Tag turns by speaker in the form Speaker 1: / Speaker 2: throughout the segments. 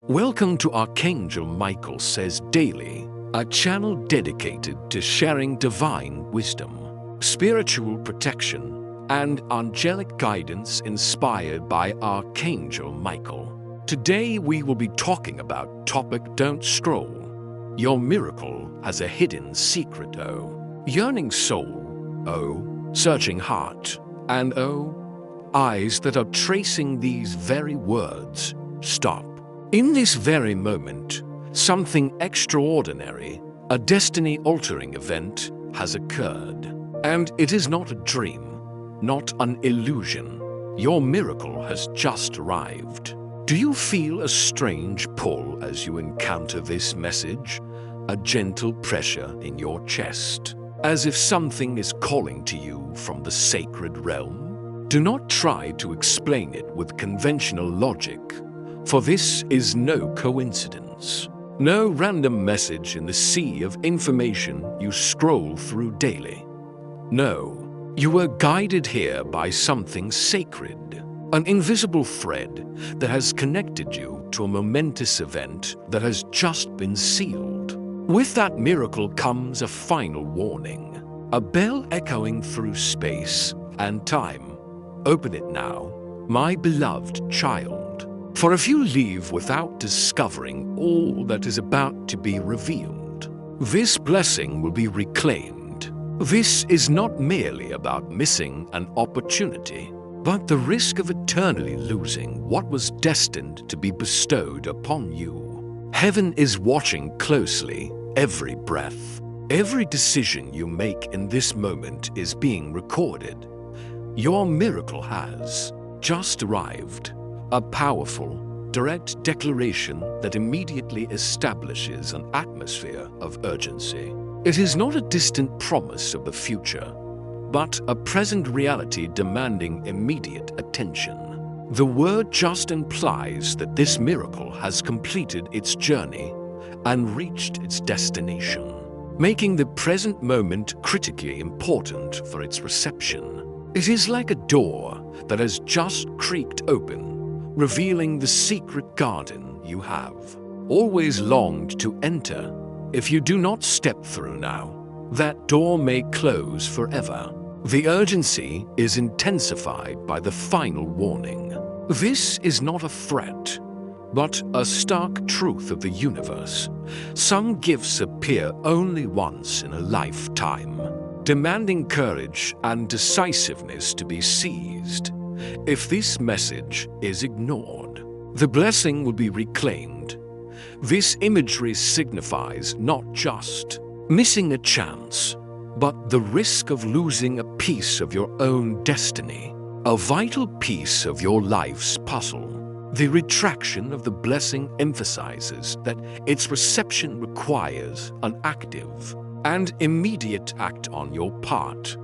Speaker 1: Welcome to Archangel Michael Says Daily, a channel dedicated to sharing divine wisdom, spiritual protection, and angelic guidance inspired by Archangel Michael. Today we will be talking about topic Don't Scroll. Your miracle has a hidden secret, yearning soul, searching heart, and eyes that are tracing these very words. Stop. In this very moment, something extraordinary, a destiny-altering event, has occurred. And it is not a dream, not an illusion. Your miracle has just arrived. Do you feel a strange pull as you encounter this message? A gentle pressure in your chest, as if something is calling to you from the sacred realm? Do not try to explain it with conventional logic, for this is no coincidence. No random message in the sea of information you scroll through daily. No, you were guided here by something sacred, an invisible thread that has connected you to a momentous event that has just been sealed. With that miracle comes a final warning, a bell echoing through space and time. Open it now, my beloved child. For if you leave without discovering all that is about to be revealed, this blessing will be reclaimed. This is not merely about missing an opportunity, but the risk of eternally losing what was destined to be bestowed upon you. Heaven is watching closely every breath. Every decision you make in this moment is being recorded. Your miracle has just arrived. A powerful, direct declaration that immediately establishes an atmosphere of urgency. It is not a distant promise of the future, but a present reality demanding immediate attention. The word just implies that this miracle has completed its journey and reached its destination, making the present moment critically important for its reception. It is like a door that has just creaked open, revealing the secret garden you have always longed to enter. If you do not step through now, that door may close forever. The urgency is intensified by the final warning. This is not a threat, but a stark truth of the universe. Some gifts appear only once in a lifetime, demanding courage and decisiveness to be seized. If this message is ignored, the blessing will be reclaimed. This imagery signifies not just missing a chance, but the risk of losing a piece of your own destiny, a vital piece of your life's puzzle. The retraction of the blessing emphasizes that its reception requires an active and immediate act on your part.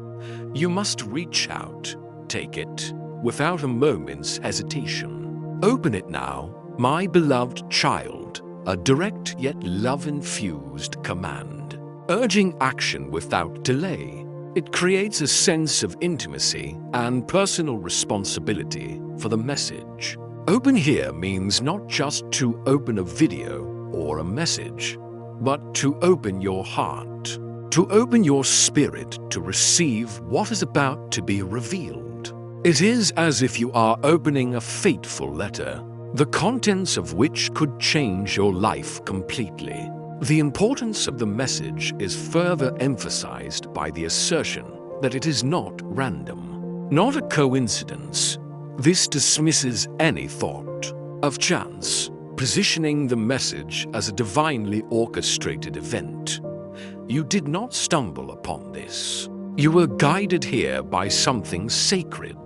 Speaker 1: You must reach out, take it, without a moment's hesitation. Open it now, my beloved child, a direct yet love-infused command, urging action without delay. It creates a sense of intimacy and personal responsibility for the message. Open here means not just to open a video or a message, but to open your heart, to open your spirit to receive what is about to be revealed. It is as if you are opening a fateful letter, the contents of which could change your life completely. The importance of the message is further emphasized by the assertion that it is not random, not a coincidence. This dismisses any thought of chance, positioning the message as a divinely orchestrated event. You did not stumble upon this. You were guided here by something sacred.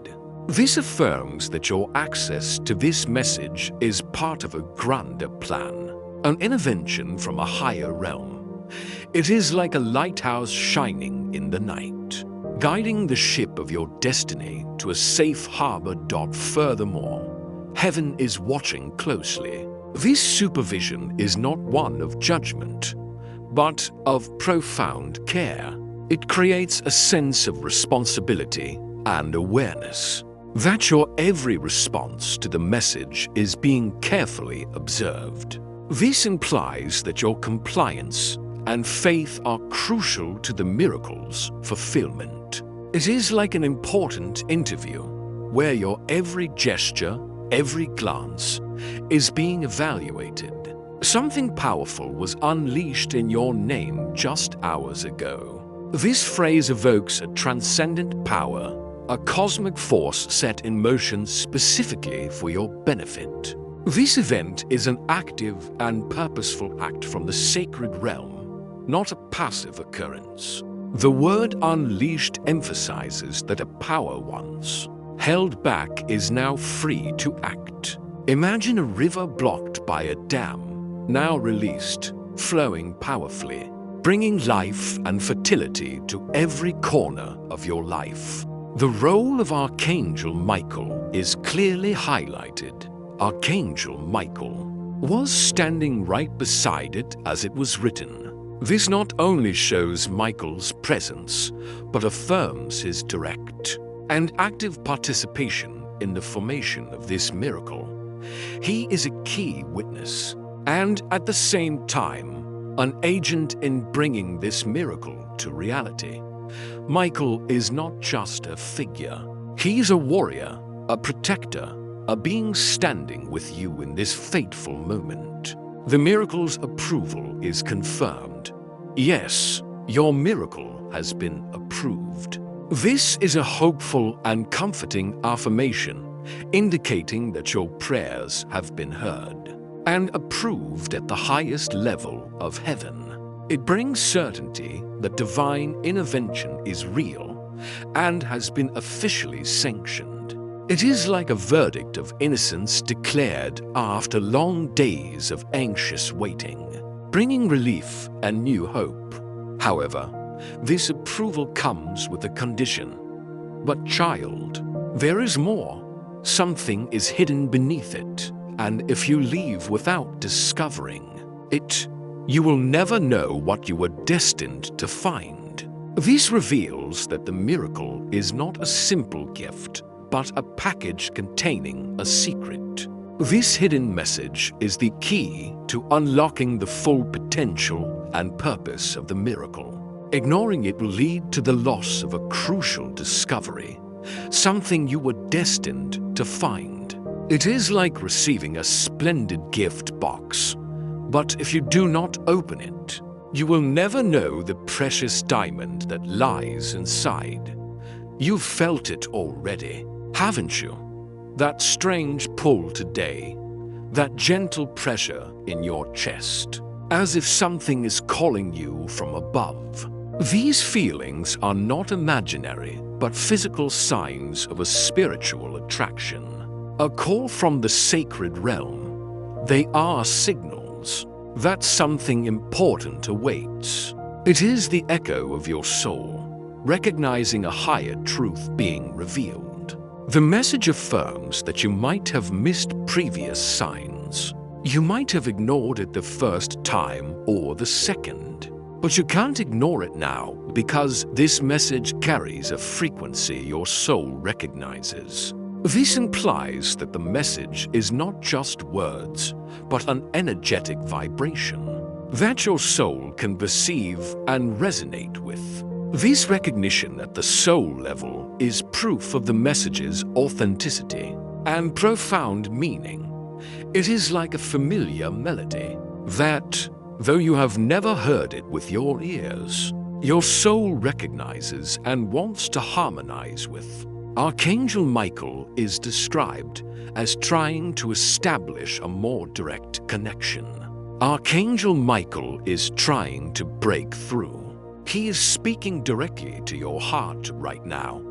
Speaker 1: This affirms that your access to this message is part of a grander plan, an intervention from a higher realm. It is like a lighthouse shining in the night, guiding the ship of your destiny to a safe harbor. Furthermore, heaven is watching closely. This supervision is not one of judgment, but of profound care. It creates a sense of responsibility and awareness. that your every response to the message is being carefully observed. This implies that your compliance and faith are crucial to the miracle's fulfillment. It is like an important interview where your every gesture, every glance is being evaluated. Something powerful was unleashed in your name just hours ago. This phrase evokes a transcendent power, a cosmic force set in motion specifically for your benefit. This event is an active and purposeful act from the sacred realm, not a passive occurrence. The word unleashed emphasizes that a power once held back is now free to act. Imagine a river blocked by a dam, now released, flowing powerfully, bringing life and fertility to every corner of your life. The role of Archangel Michael is clearly highlighted. Archangel Michael was standing right beside it as it was written. This not only shows Michael's presence, but affirms his direct and active participation in the formation of this miracle. He is a key witness, and at the same time, an agent in bringing this miracle to reality. Michael is not just a figure. He's a warrior, a protector, a being standing with you in this fateful moment. The miracle's approval is confirmed. Yes, your miracle has been approved. This is a hopeful and comforting affirmation, indicating that your prayers have been heard and approved at the highest level of heaven. It brings certainty that divine intervention is real and has been officially sanctioned. It is like a verdict of innocence declared after long days of anxious waiting, bringing relief and new hope. However, this approval comes with a condition. But child, there is more. Something is hidden beneath it, and if you leave without discovering it, you will never know what you were destined to find. This reveals that the miracle is not a simple gift, but a package containing a secret. This hidden message is the key to unlocking the full potential and purpose of the miracle. Ignoring it will lead to the loss of a crucial discovery, something you were destined to find. It is like receiving a splendid gift box, but if you do not open it, you will never know the precious diamond that lies inside. You've felt it already, haven't you? That strange pull today, that gentle pressure in your chest, as if something is calling you from above. These feelings are not imaginary, but physical signs of a spiritual attraction, a call from the sacred realm. They are signals that something important awaits. It is the echo of your soul, recognizing a higher truth being revealed. The message affirms that you might have missed previous signs. You might have ignored it the first time or the second, but you can't ignore it now because this message carries a frequency your soul recognizes. This implies that the message is not just words, but an energetic vibration that your soul can perceive and resonate with. This recognition at the soul level is proof of the message's authenticity and profound meaning. It is like a familiar melody that, though you have never heard it with your ears, your soul recognizes and wants to harmonize with. Archangel Michael is described as trying to establish a more direct connection. Archangel Michael is trying to break through. He is speaking directly to your heart right now,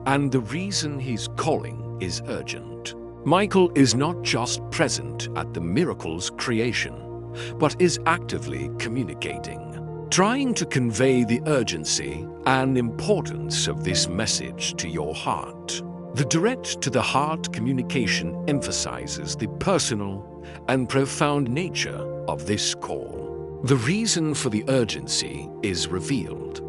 Speaker 1: and the reason he's calling is urgent. Michael is not just present at the miracle's creation, but is actively communicating, trying to convey the urgency and importance of this message to your heart. The direct-to-the-heart communication emphasizes the personal and profound nature of this call. The reason for the urgency is revealed.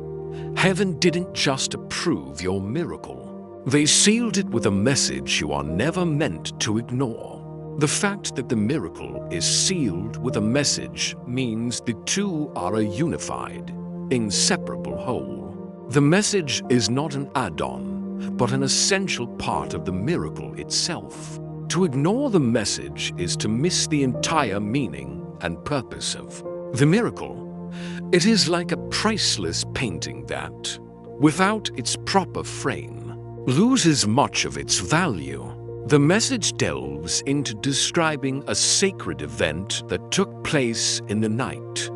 Speaker 1: Heaven didn't just approve your miracle. They sealed it with a message you are never meant to ignore. The fact that the miracle is sealed with a message means the two are a unified, inseparable whole. The message is not an add-on, but an essential part of the miracle itself. To ignore the message is to miss the entire meaning and purpose of the miracle. It is like a priceless painting that, without its proper frame, loses much of its value. The message delves into describing a sacred event that took place in the night,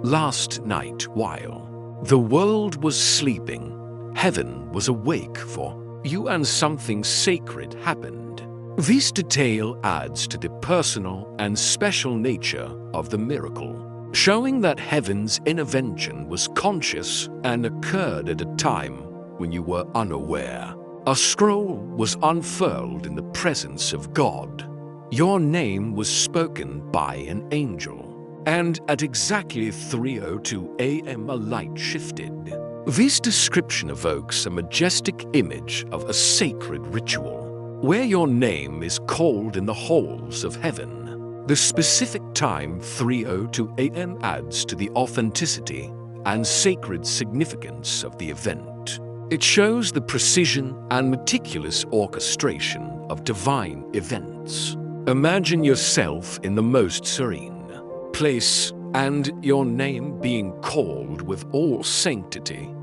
Speaker 1: last night while the world was sleeping. Heaven was awake for you and something sacred happened. This detail adds to the personal and special nature of the miracle, showing that heaven's intervention was conscious and occurred at a time when you were unaware. A scroll was unfurled in the presence of God. Your name was spoken by an angel, and at exactly 3:02 a.m. a light shifted. This description evokes a majestic image of a sacred ritual, where your name is called in the halls of heaven. The specific time 3:02 a.m. adds to the authenticity and sacred significance of the event. It shows the precision and meticulous orchestration of divine events. Imagine yourself in the most serene place and your name being called with all sanctity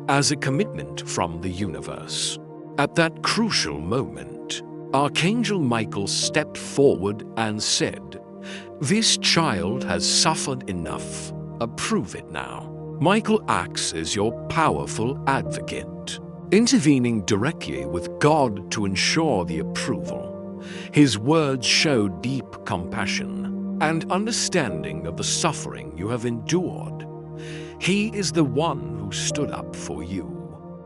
Speaker 1: as a commitment from the universe. At that crucial moment, Archangel Michael stepped forward and said, "This child has suffered enough. Approve it now." Michael acts as your powerful advocate, intervening directly with God to ensure the approval. His words show deep compassion and understanding of the suffering you have endured. He is the one who stood up for you,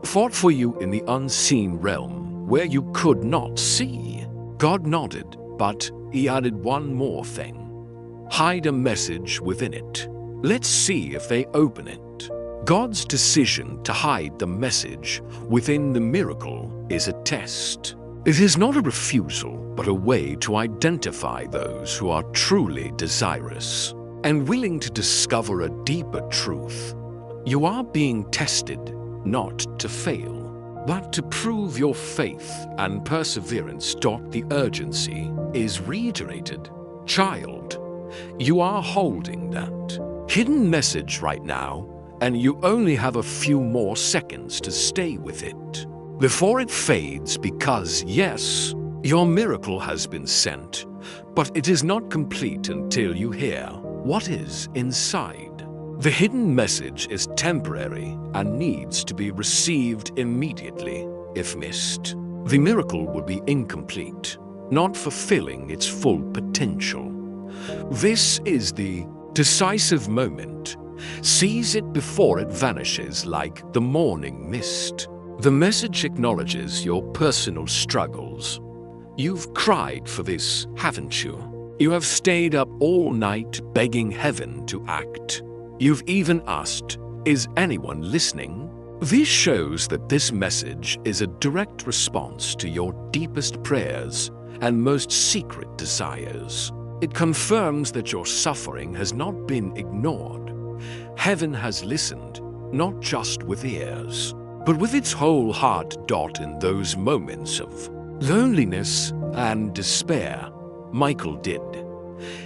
Speaker 1: fought for you in the unseen realm where you could not see. God nodded, but he added one more thing. Hide a message within it. Let's see if they open it. God's decision to hide the message within the miracle is a test. It is not a refusal, but a way to identify those who are truly desirous and willing to discover a deeper truth. You are being tested not to fail, but to prove your faith and perseverance. The urgency is reiterated. Child, you are holding that hidden message right now, and you only have a few more seconds to stay with it before it fades, because yes, your miracle has been sent, but it is not complete until you hear what is inside. The hidden message is temporary and needs to be received immediately. If missed, the miracle will be incomplete, not fulfilling its full potential. This is the decisive moment. Seize it before it vanishes like the morning mist. The message acknowledges your personal struggles. You've cried for this, haven't you? You have stayed up all night begging heaven to act. You've even asked, "Is anyone listening?" This shows that this message is a direct response to your deepest prayers and most secret desires. It confirms that your suffering has not been ignored. Heaven has listened, not just with ears, but with its whole heart. In those moments of loneliness and despair, Michael did.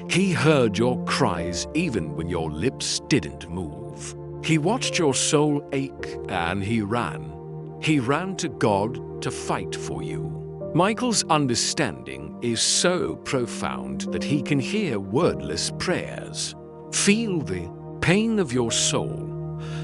Speaker 1: He heard your cries even when your lips didn't move. He watched your soul ache and he ran. He ran to God to fight for you. Michael's understanding is so profound that he can hear wordless prayers, feel the pain of your soul.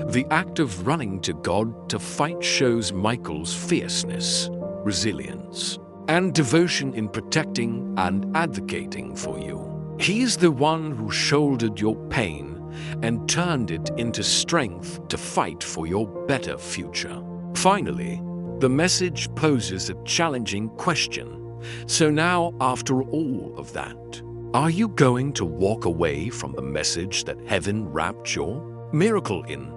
Speaker 1: The act of running to God to fight shows Michael's fierceness, resilience, and devotion in protecting and advocating for you. He is the one who shouldered your pain and turned it into strength to fight for your better future. Finally, the message poses a challenging question. So now, after all of that, are you going to walk away from the message that heaven wrapped your miracle in?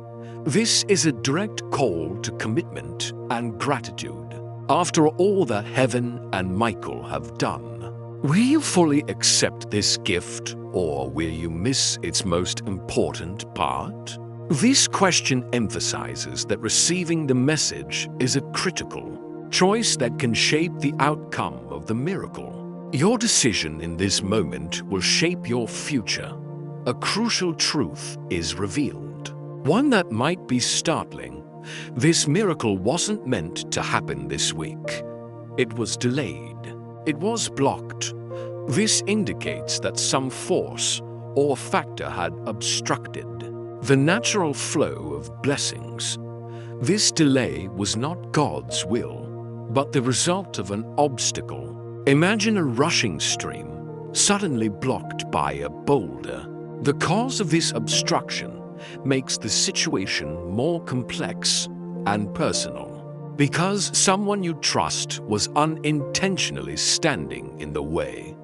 Speaker 1: This is a direct call to commitment and gratitude. after all that heaven and Michael have done? Will you fully accept this gift, or will you miss its most important part? This question emphasizes that receiving the message is a critical choice that can shape the outcome of the miracle. Your decision in this moment will shape your future. A crucial truth is revealed, one that might be startling. This miracle wasn't meant to happen this week. It was delayed. It was blocked. This indicates that some force or factor had obstructed the natural flow of blessings. This delay was not God's will, but the result of an obstacle. Imagine a rushing stream suddenly blocked by a boulder. The cause of this obstruction makes the situation more complex and personal, because someone you trust was unintentionally standing in the way.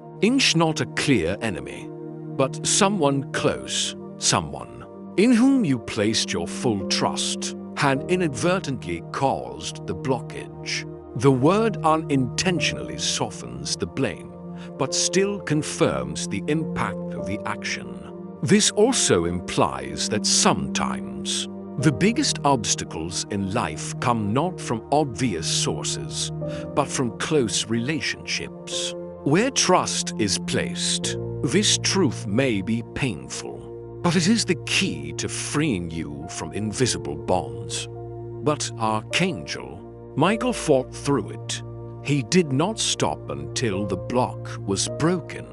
Speaker 1: Not a clear enemy, but someone close, someone in whom you placed your full trust, had inadvertently caused the blockage. The word unintentionally softens the blame, but still confirms the impact of the action. This also implies that sometimes the biggest obstacles in life come not from obvious sources, but from close relationships. Where trust is placed, this truth may be painful, but it is the key to freeing you from invisible bonds. But Archangel Michael fought through it. He did not stop until the block was broken.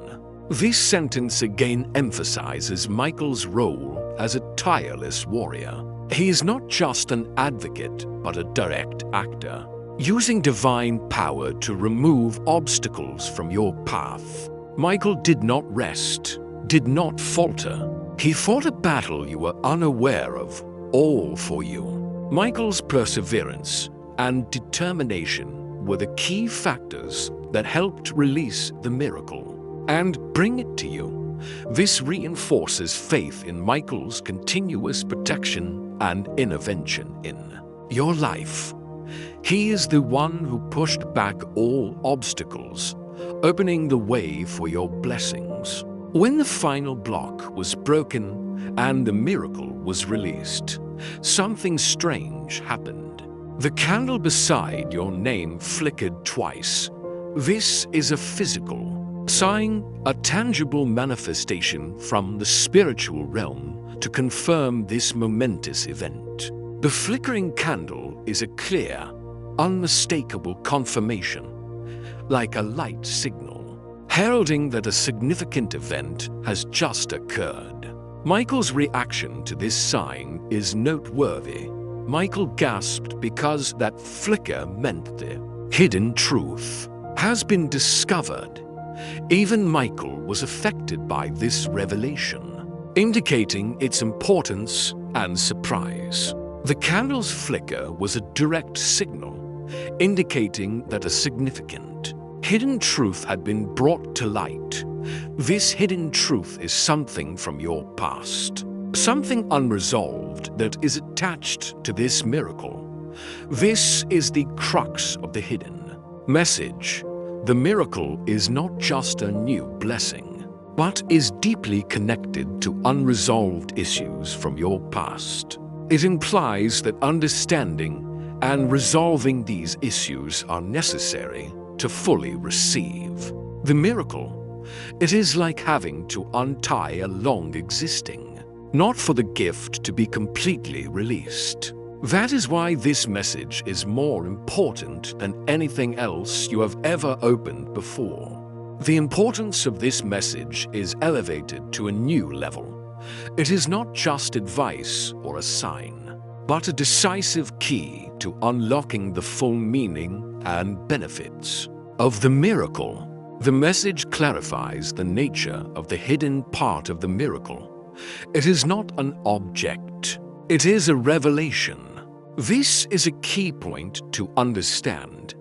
Speaker 1: This sentence again emphasizes Michael's role as a tireless warrior. He is not just an advocate, but a direct actor, using divine power to remove obstacles from your path. Michael did not rest, did not falter. He fought a battle you were unaware of, all for you. Michael's perseverance and determination were the key factors that helped release the miracle and bring it to you. This reinforces faith in Michael's continuous protection and intervention in your life. He is the one who pushed back all obstacles, opening the way for your blessings. When the final block was broken and the miracle was released, something strange happened. The candle beside your name flickered twice. This is a physical sign, a tangible manifestation from the spiritual realm to confirm this momentous event. The flickering candle is a clear, unmistakable confirmation, like a light signal, heralding that a significant event has just occurred. Michael's reaction to this sign is noteworthy. Michael gasped because that flicker meant the hidden truth has been discovered. Even Michael was affected by this revelation, indicating its importance and surprise. The candle's flicker was a direct signal, indicating that a significant hidden truth had been brought to light. This hidden truth is something from your past, something unresolved that is attached to this miracle. This is the crux of the hidden message. The miracle is not just a new blessing, but is deeply connected to unresolved issues from your past. It implies that understanding and resolving these issues are necessary to fully receive the miracle. It is like having to untie a long existing not for the gift to be completely released. That is why this message is more important than anything else you have ever opened before. The importance of this message is elevated to a new level. It is not just advice or a sign, but a decisive key to unlocking the full meaning and benefits of the miracle. The message clarifies the nature of the hidden part of the miracle. It is not an object, it is a revelation. This is a key point to understand.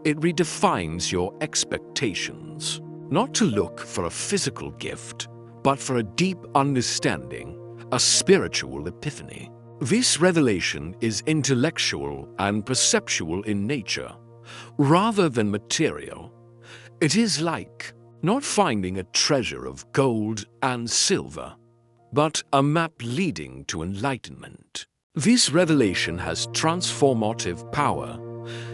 Speaker 1: It redefines your expectations, not to look for a physical gift, but for a deep understanding, a spiritual epiphany. This revelation is intellectual and perceptual in nature, rather than material. It is like not finding a treasure of gold and silver, but a map leading to enlightenment. This revelation has transformative power.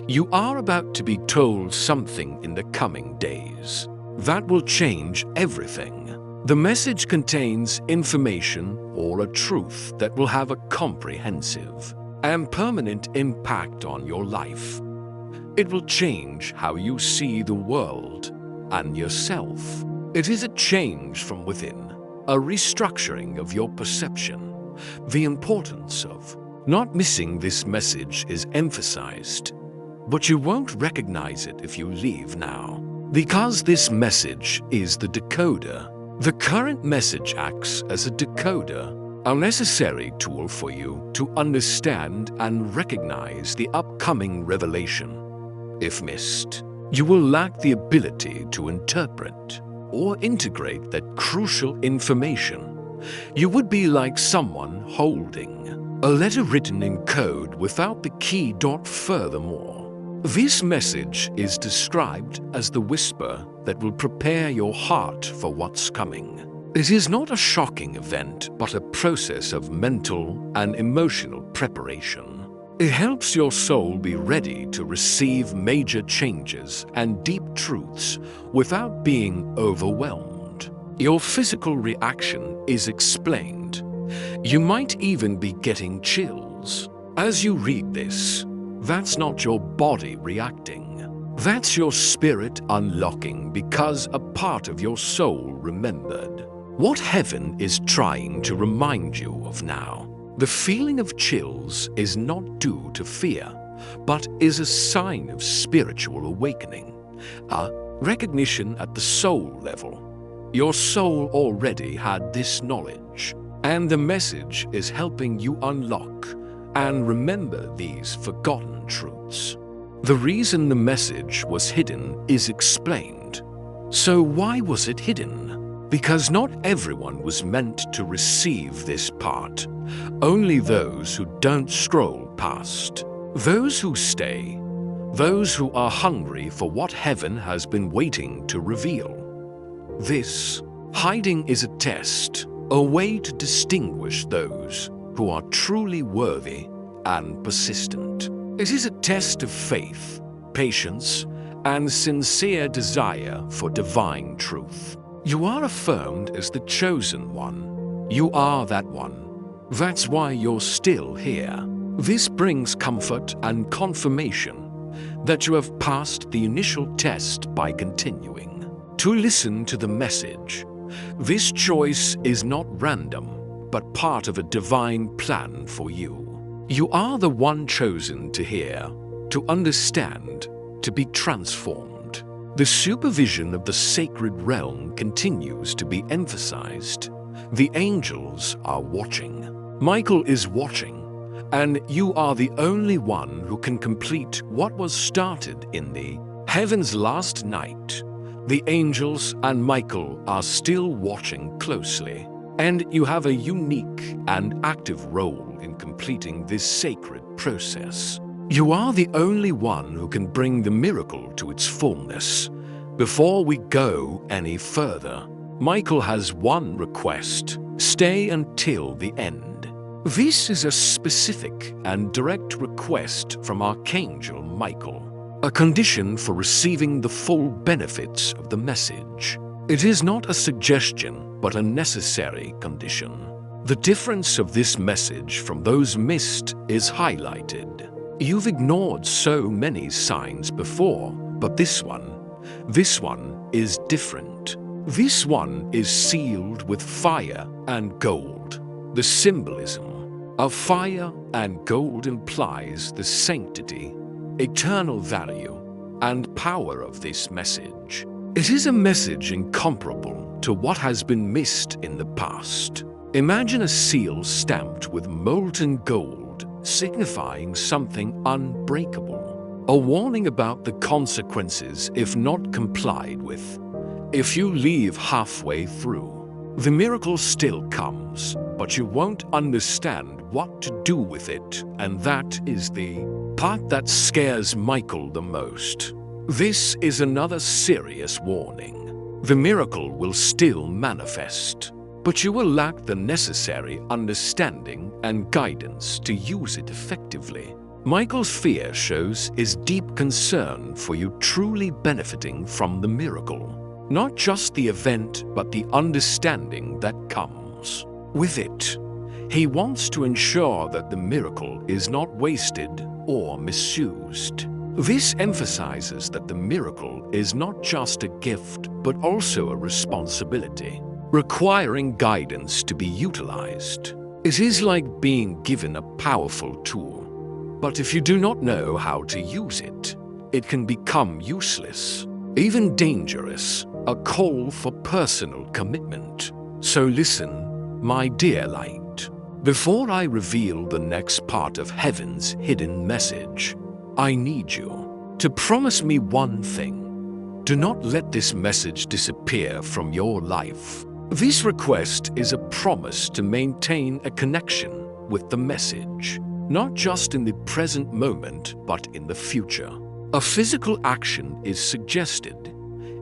Speaker 1: You are about to be told something in the coming days that will change everything. The message contains information or a truth that will have a comprehensive and permanent impact on your life. It will change how you see the world and yourself. It is a change from within, a restructuring of your perception. The importance of not missing this message is emphasized, but you won't recognize it if you leave now. Because this message is the decoder. The current message acts as a decoder, a necessary tool for you to understand and recognize the upcoming revelation. If missed, you will lack the ability to interpret or integrate that crucial information. You would be like someone holding a letter written in code without the key. Furthermore, this message is described as the whisper that will prepare your heart for what's coming. It is not a shocking event, but a process of mental and emotional preparation. It helps your soul be ready to receive major changes and deep truths without being overwhelmed. Your physical reaction is explained. You might even be getting chills. As you read this, that's not your body reacting. That's your spirit unlocking because a part of your soul remembered what heaven is trying to remind you of now. The feeling of chills is not due to fear, but is a sign of spiritual awakening, a recognition at the soul level. Your soul already had this knowledge, and the message is helping you unlock and remember these forgotten truths. The reason the message was hidden is explained. So why was it hidden? Because not everyone was meant to receive this part. Only those who don't scroll past. Those who stay. Those who are hungry for what heaven has been waiting to reveal. This hiding is a test, a way to distinguish those who are truly worthy and persistent. It is a test of faith, patience, and sincere desire for divine truth. You are affirmed as the chosen one. You are that one. That's why you're still here. This brings comfort and confirmation that you have passed the initial test by continuing to listen to the message. This choice is not random, but part of a divine plan for you. You are the one chosen to hear, to understand, to be transformed. The supervision of the sacred realm continues to be emphasized. The angels are watching. Michael is watching, and you are the only one who can complete what was started in the heaven's last night. The angels and Michael are still watching closely, and you have a unique and active role in completing this sacred process. You are the only one who can bring the miracle to its fullness. Before we go any further, Michael has one request: stay until the end. This is a specific and direct request from Archangel Michael, a condition for receiving the full benefits of the message. It is not a suggestion, but a necessary condition. The difference of this message from those missed is highlighted. You've ignored so many signs before, but this one is different. This one is sealed with fire and gold. The symbolism of fire and gold implies the sanctity, eternal value, and power of this message. It is a message incomparable to what has been missed in the past. Imagine a seal stamped with molten gold, signifying something unbreakable, a warning about the consequences if not complied with. If you leave halfway through, the miracle still comes, but you won't understand what to do with it, and that is the part that scares Michael the most. This is another serious warning. The miracle will still manifest, but you will lack the necessary understanding and guidance to use it effectively. Michael's fear shows his deep concern for you truly benefiting from the miracle. Not just the event, but the understanding that comes with it. He wants to ensure that the miracle is not wasted or misused. This emphasizes that the miracle is not just a gift, but also a responsibility, requiring guidance to be utilized. It is like being given a powerful tool, but if you do not know how to use it, it can become useless, even dangerous, a call for personal commitment. So listen, my dear light. Before I reveal the next part of heaven's hidden message, I need you to promise me one thing. Do not let this message disappear from your life. This request is a promise to maintain a connection with the message, not just in the present moment, but in the future. A physical action is suggested.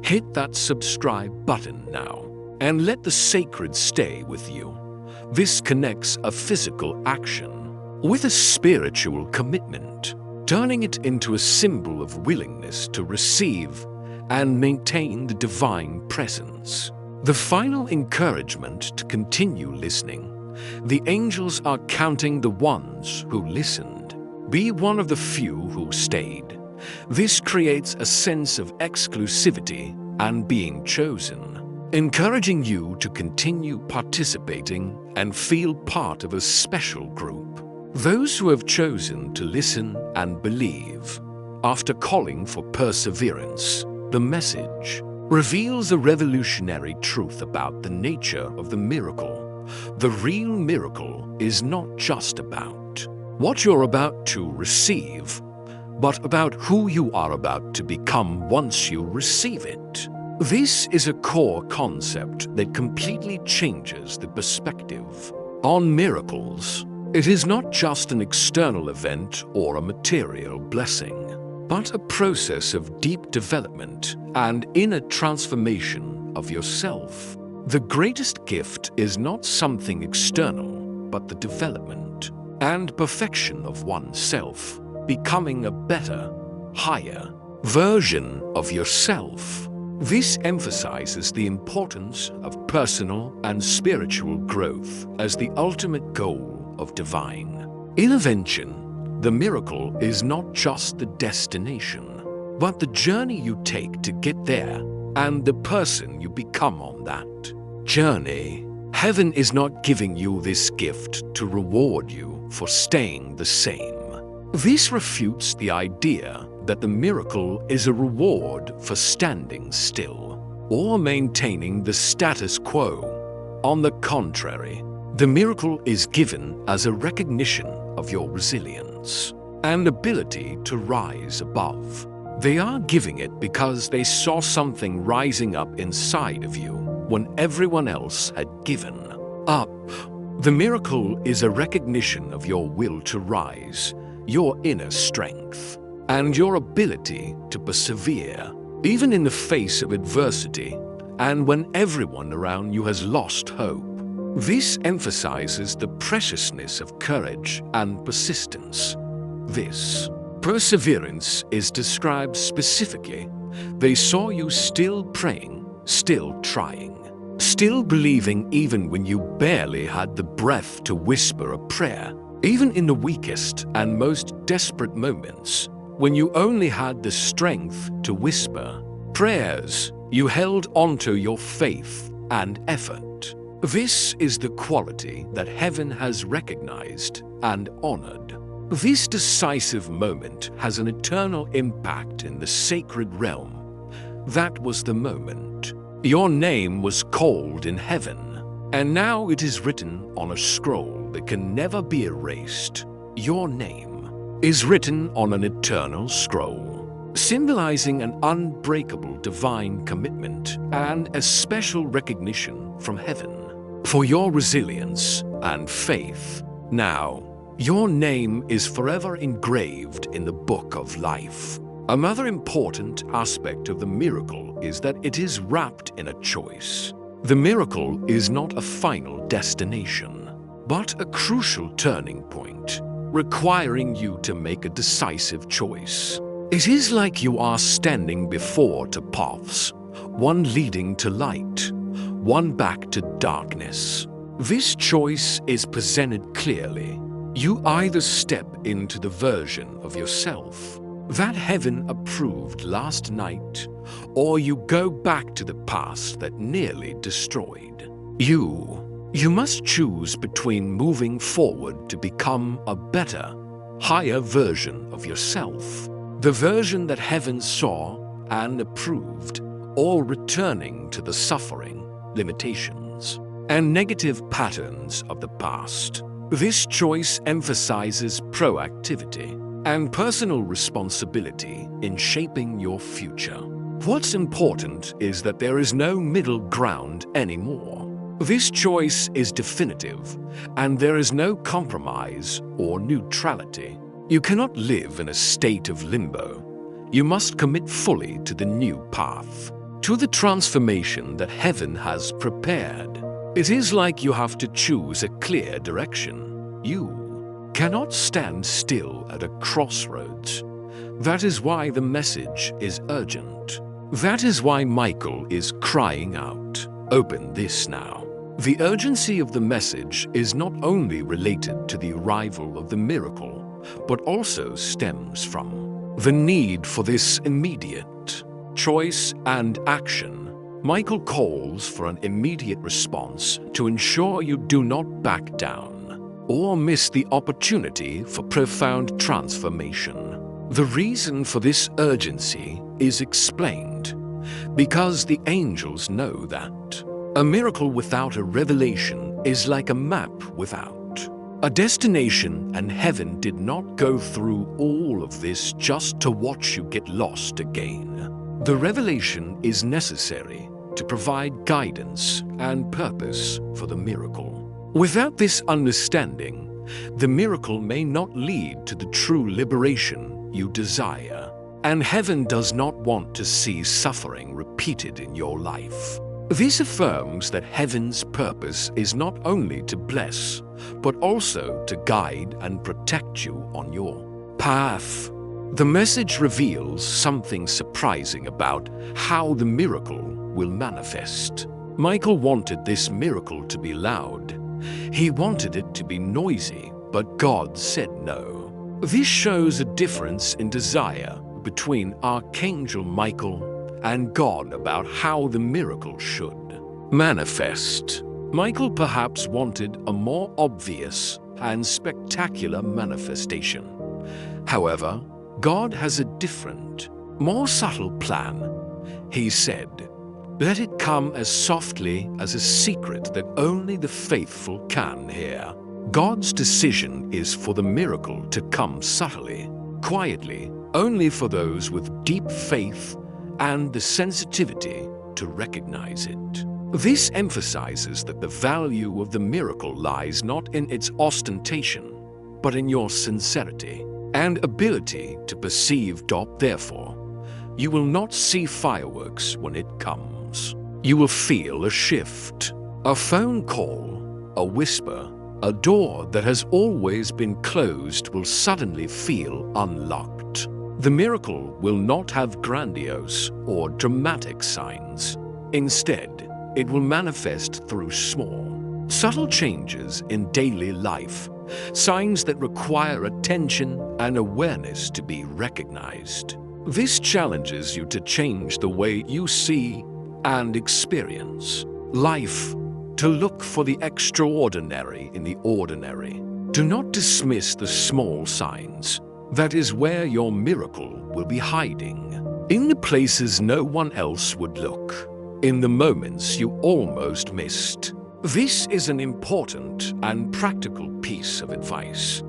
Speaker 1: Hit that subscribe button now and let the sacred stay with you. This connects a physical action with a spiritual commitment, turning it into a symbol of willingness to receive and maintain the divine presence. The final encouragement to continue listening. The angels are counting the ones who listened. Be one of the few who stayed. This creates a sense of exclusivity and being chosen, encouraging you to continue participating and feel part of a special group. Those who have chosen to listen and believe. After calling for perseverance, the message reveals a revolutionary truth about the nature of the miracle. The real miracle is not just about what you're about to receive, but about who you are about to become once you receive it. This is a core concept that completely changes the perspective on miracles. It is not just an external event or a material blessing, but a process of deep development and inner transformation of yourself. The greatest gift is not something external, but the development and perfection of oneself, becoming a better, higher version of yourself. This emphasizes the importance of personal and spiritual growth as the ultimate goal of divine intervention. The miracle is not just the destination, but the journey you take to get there and the person you become on that journey. Heaven is not giving you this gift to reward you for staying the same. This refutes the idea that the miracle is a reward for standing still or maintaining the status quo. On the contrary, the miracle is given as a recognition of your resilience and ability to rise above. They are giving it because they saw something rising up inside of you when everyone else had given up. The miracle is a recognition of your will to rise, your inner strength, and your ability to persevere, even in the face of adversity and when everyone around you has lost hope. This emphasizes the preciousness of courage and persistence. This perseverance is described specifically. They saw you still praying, still trying, still believing even when you barely had the breath to whisper a prayer. Even in the weakest and most desperate moments, when you only had the strength to whisper prayers, you held onto your faith and effort. This is the quality that heaven has recognized and honored. This decisive moment has an eternal impact in the sacred realm. That was the moment. Your name was called in heaven, and now it is written on a scroll that can never be erased. Your name is written on an eternal scroll, symbolizing an unbreakable divine commitment and a special recognition from heaven for your resilience and faith. Now, Your name is forever engraved in the book of life. Another important aspect of the miracle is that it is wrapped in a choice. The miracle is not a final destination, but a crucial turning point, requiring you to make a decisive choice. It is like you are standing before two paths, one leading to light, one back to darkness. This choice is presented clearly. You either step into the version of yourself that heaven approved last night, or you go back to the past that nearly destroyed you. You must choose between moving forward to become a better, higher version of yourself, the version that heaven saw and approved, or returning to the suffering, limitations, and negative patterns of the past. This choice emphasizes proactivity and personal responsibility in shaping your future. What's important is that there is no middle ground anymore. This choice is definitive, and there is no compromise or neutrality. You cannot live in a state of limbo. You must commit fully to the new path, to the transformation that heaven has prepared. It is like you have to choose a clear direction. You cannot stand still at a crossroads. That is why the message is urgent. That is why Michael is crying out, "Open this now." The urgency of the message is not only related to the arrival of the miracle, but also stems from the need for this immediate choice and action. Michael calls for an immediate response to ensure you do not back down or miss the opportunity for profound transformation. The reason for this urgency is explained because the angels know that a miracle without a revelation is like a map without a destination, and heaven did not go through all of this just to watch you get lost again. The revelation is necessary to provide guidance and purpose for the miracle. Without this understanding, the miracle may not lead to the true liberation you desire, and heaven does not want to see suffering repeated in your life. This affirms that heaven's purpose is not only to bless, but also to guide and protect you on your path. The message reveals something surprising about how the miracle will manifest. Michael wanted this miracle to be loud. He wanted it to be noisy, but God said no. This shows a difference in desire between Archangel Michael and God about how the miracle should manifest. Michael perhaps wanted a more obvious and spectacular manifestation. However, God has a different, more subtle plan. He said, "Let it come as softly as a secret that only the faithful can hear." God's decision is for the miracle to come subtly, quietly, only for those with deep faith and the sensitivity to recognize it. This emphasizes that the value of the miracle lies not in its ostentation, but in your sincerity and ability to perceive. Therefore, you will not see fireworks when it comes. You will feel a shift, a phone call, a whisper. A door that has always been closed will suddenly feel unlocked. The miracle will not have grandiose or dramatic signs. Instead, it will manifest through small, subtle changes in daily life, signs that require attention and awareness to be recognized. This challenges you to change the way you see and experience life, to look for the extraordinary in the ordinary. Do not dismiss the small signs. That is where your miracle will be hiding. In the places no one else would look. In the moments you almost missed. This is an important and practical piece of advice.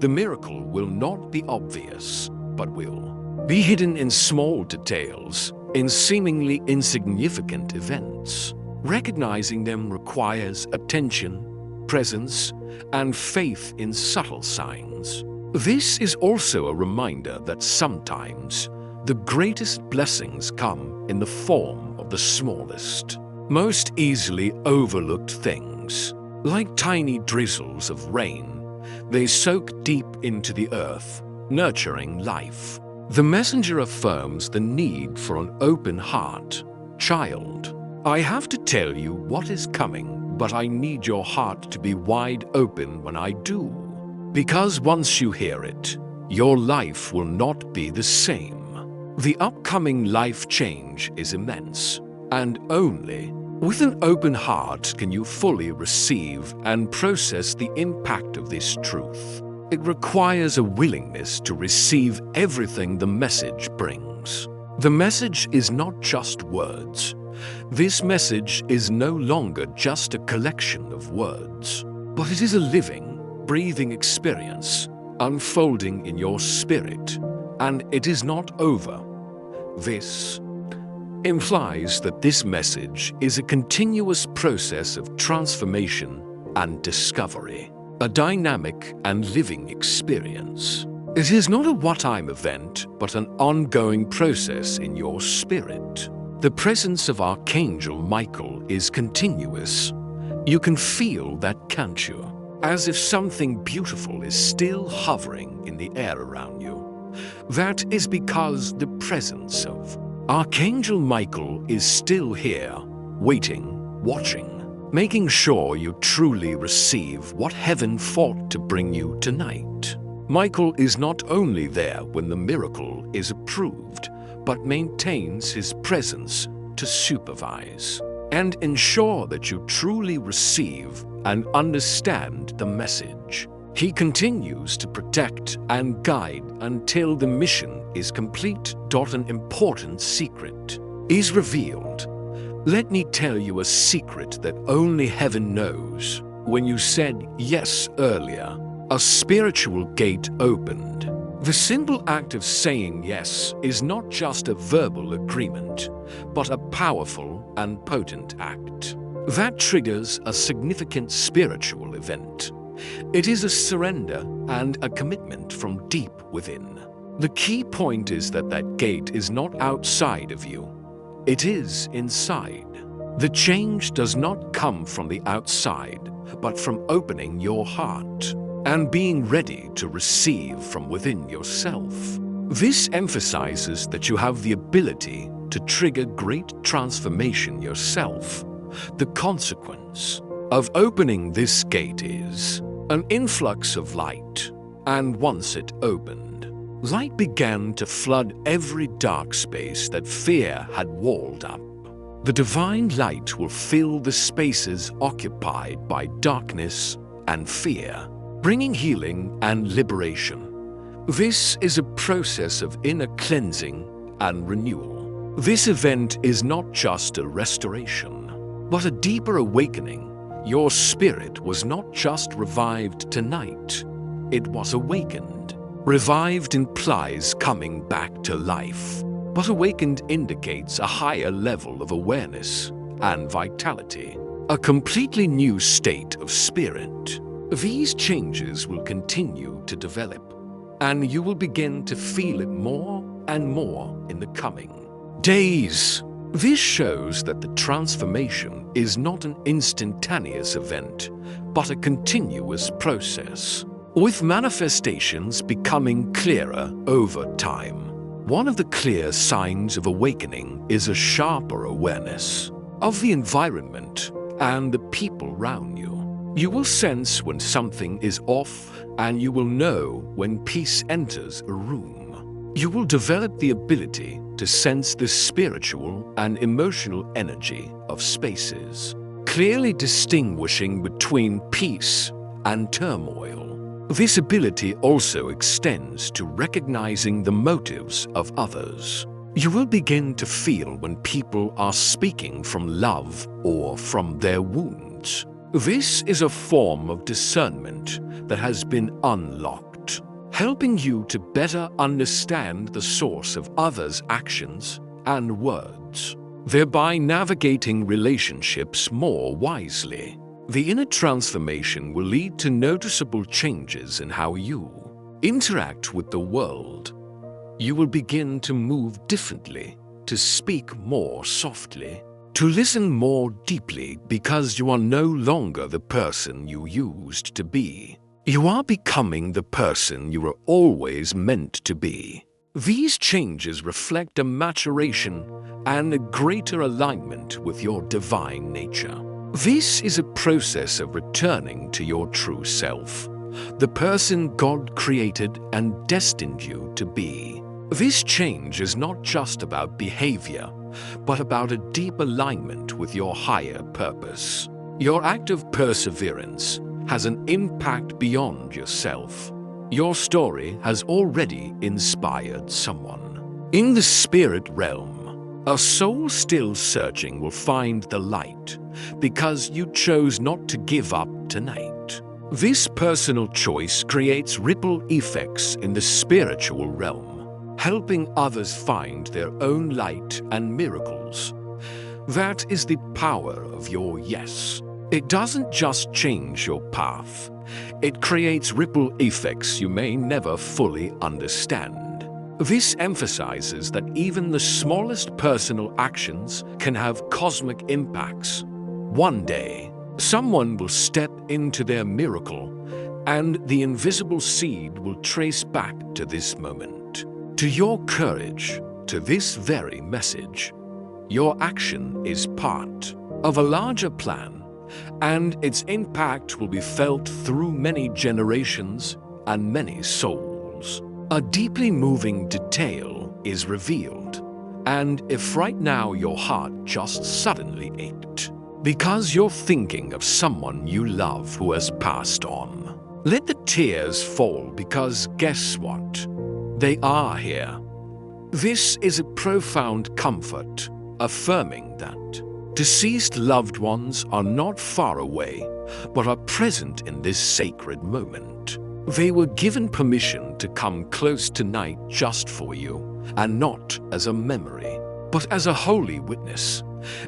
Speaker 1: The miracle will not be obvious, but will be hidden in small details, in seemingly insignificant events. Recognizing them requires attention presence and faith in subtle signs. This is also a reminder that sometimes the greatest blessings come in the form of the smallest, most easily overlooked things. Like tiny drizzles of rain, they soak deep into the earth, nurturing life. The messenger affirms the need for an open heart. Child, I have to tell you what is coming, but I need your heart to be wide open when I do. Because once you hear it, your life will not be the same. The upcoming life change is immense, and only with an open heart can you fully receive and process the impact of this truth. It requires a willingness to receive everything the message brings. The message is not just words. This message is no longer just a collection of words, but it is a living, breathing experience unfolding in your spirit, and it is not over. This implies that this message is a continuous process of transformation and discovery, a dynamic and living experience. It is not a one-time event, but an ongoing process in your spirit. The presence of Archangel Michael is continuous. You can feel that, can't you? As if something beautiful is still hovering in the air around you. That is because the presence of Archangel Michael is still here, waiting, watching, making sure you truly receive what heaven thought to bring you tonight. Michael is not only there when the miracle is approved, but maintains his presence to supervise and ensure that you truly receive and understand the message. He continues to protect and guide until the mission is complete. An important secret is revealed. Let me tell you a secret that only heaven knows. When you said yes earlier, a spiritual gate opened. The simple act of saying yes is not just a verbal agreement, but a powerful and potent act that triggers a significant spiritual event. It is a surrender and a commitment from deep within. The key point is that that gate is not outside of you. It is inside. The change does not come from the outside, but from opening your heart and being ready to receive from within yourself. This emphasizes that you have the ability to trigger great transformation yourself. The consequence of opening this gate is an influx of light, and once it opened, light began to flood every dark space that fear had walled up. The divine light will fill the spaces occupied by darkness and fear, bringing healing and liberation. This is a process of inner cleansing and renewal. This event is not just a restoration, but a deeper awakening. Your spirit was not just revived tonight, it was awakened. Revived implies coming back to life, but awakened indicates a higher level of awareness and vitality, a completely new state of spirit. These changes will continue to develop, and you will begin to feel it more and more in the coming days. This shows that the transformation is not an instantaneous event, but a continuous process, with manifestations becoming clearer over time. One of the clear signs of awakening is a sharper awareness of the environment and the people around you. You will sense when something is off, and you will know when peace enters a room. You will develop the ability to sense the spiritual and emotional energy of spaces, clearly distinguishing between peace and turmoil. This ability also extends to recognizing the motives of others. You will begin to feel when people are speaking from love or from their wounds. This is a form of discernment that has been unlocked, helping you to better understand the source of others' actions and words, thereby navigating relationships more wisely. The inner transformation will lead to noticeable changes in how you interact with the world. You will begin to move differently, to speak more softly, to listen more deeply because you are no longer the person you used to be. You are becoming the person you were always meant to be. These changes reflect a maturation and a greater alignment with your divine nature. This is a process of returning to your true self, the person God created and destined you to be. This change is not just about behavior, but about a deep alignment with your higher purpose. Your act of perseverance has an impact beyond yourself. Your story has already inspired someone. In the spirit realm, a soul still searching will find the light because you chose not to give up tonight. This personal choice creates ripple effects in the spiritual realm, helping others find their own light and miracles. That is the power of your yes. It doesn't just change your path, it creates ripple effects you may never fully understand. This emphasizes that even the smallest personal actions can have cosmic impacts. One day, someone will step into their miracle, and the invisible seed will trace back to this moment, to your courage, to this very message. Your action is part of a larger plan, and its impact will be felt through many generations and many souls. A deeply moving detail is revealed, and if right now your heart just suddenly ached, because you're thinking of someone you love who has passed on, let the tears fall because guess what? They are here. This is a profound comfort, affirming that deceased loved ones are not far away, but are present in this sacred moment. They were given permission to come close tonight just for you, and not as a memory, but as a holy witness.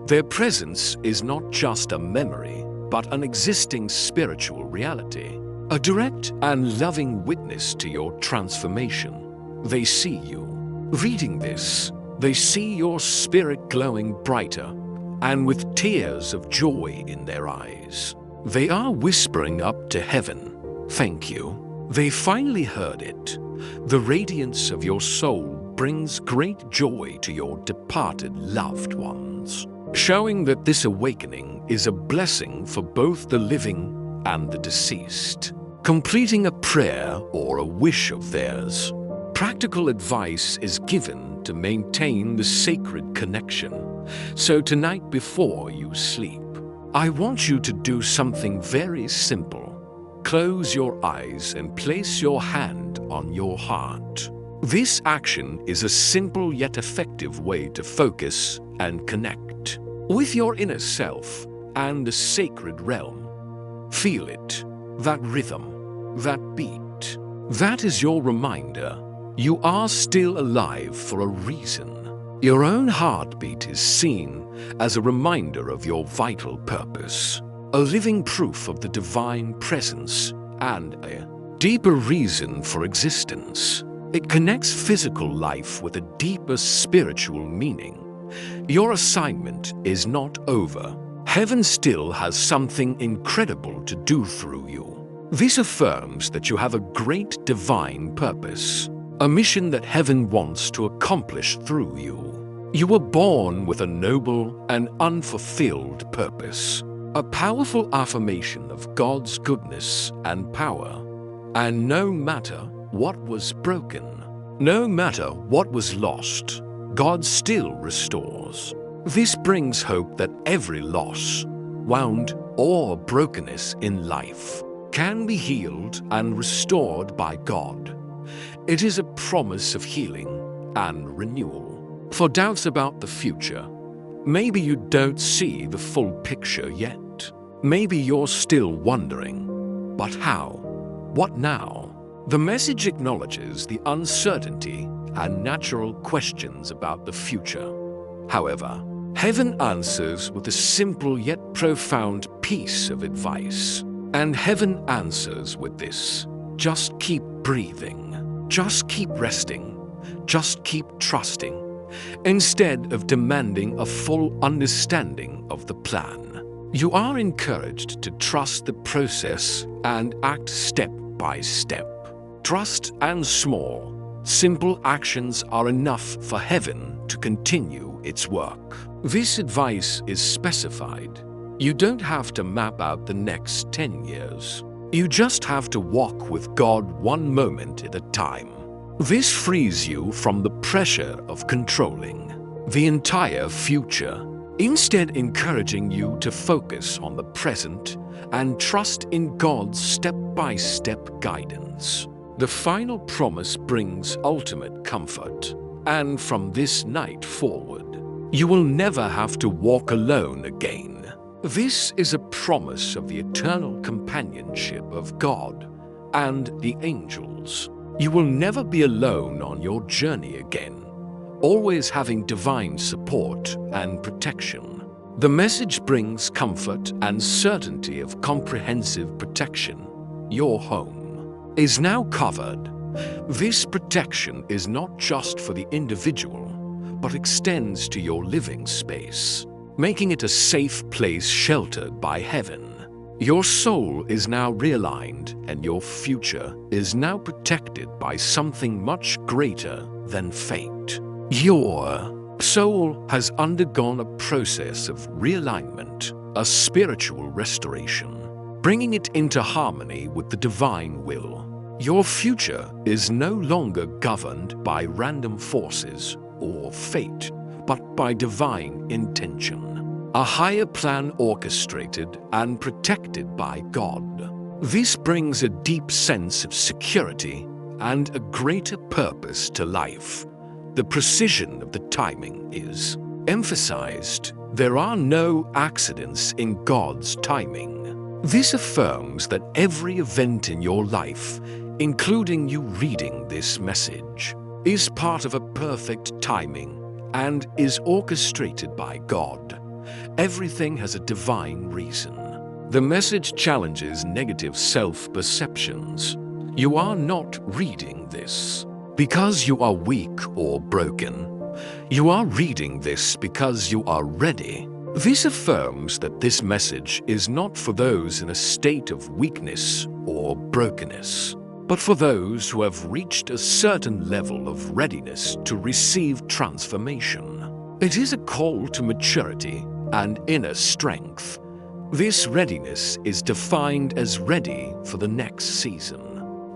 Speaker 1: Their presence is not just a memory, but an existing spiritual reality, a direct and loving witness to your transformation. They see you. Reading this, they see your spirit glowing brighter, and with tears of joy in their eyes. They are whispering up to heaven, "Thank you." They finally heard it. The radiance of your soul brings great joy to your departed loved ones, showing that this awakening is a blessing for both the living and the deceased. Completing a prayer or a wish of theirs, practical advice is given to maintain the sacred connection. So tonight before you sleep, I want you to do something very simple. Close your eyes and place your hand on your heart. This action is a simple yet effective way to focus and connect with your inner self and the sacred realm. Feel it, that rhythm, that beat. That is your reminder. You are still alive for a reason. Your own heartbeat is seen as a reminder of your vital purpose, a living proof of the divine presence and a deeper reason for existence. It connects physical life with a deeper spiritual meaning. Your assignment is not over. Heaven still has something incredible to do through you. This affirms that you have a great divine purpose, a mission that heaven wants to accomplish through you. You were born with a noble and unfulfilled purpose, a powerful affirmation of God's goodness and power. And no matter what was broken, no matter what was lost, God still restores. This brings hope that every loss, wound, or brokenness in life can be healed and restored by God. It is a promise of healing and renewal. For doubts about the future, maybe you don't see the full picture yet. Maybe you're still wondering, but how? What now? The message acknowledges the uncertainty and natural questions about the future. However, Heaven answers with a simple yet profound piece of advice. And heaven answers with this: just keep breathing, just keep resting, just keep trusting, instead of demanding a full understanding of the plan. You are encouraged to trust the process and act step by step. Trust and small, simple actions are enough for heaven to continue its work. This advice is specified. You don't have to map out the next 10 years. You just have to walk with God one moment at a time. This frees you from the pressure of controlling the entire future, instead encouraging you to focus on the present and trust in God's step-by-step guidance. The final promise brings ultimate comfort, and from this night forward, you will never have to walk alone again. This is a promise of the eternal companionship of God and the angels. You will never be alone on your journey again, always having divine support and protection. The message brings comfort and certainty of comprehensive protection. Your home is now covered. This protection is not just for the individual, but extends to your living space, making it a safe place sheltered by heaven. Your soul is now realigned, and your future is now protected by something much greater than fate. Your soul has undergone a process of realignment, a spiritual restoration, bringing it into harmony with the divine will. Your future is no longer governed by random forces or fate, but by divine intention, a higher plan orchestrated and protected by God. This brings a deep sense of security and a greater purpose to life. The precision of the timing is emphasized. There are no accidents in God's timing. This affirms that every event in your life, including you reading this message, is part of a perfect timing and is orchestrated by God. Everything has a divine reason. The message challenges negative self-perceptions. You are not reading this because you are weak or broken. You are reading this because you are ready. This affirms that this message is not for those in a state of weakness or brokenness, but for those who have reached a certain level of readiness to receive transformation. It is a call to maturity and inner strength. This readiness is defined as ready for the next season,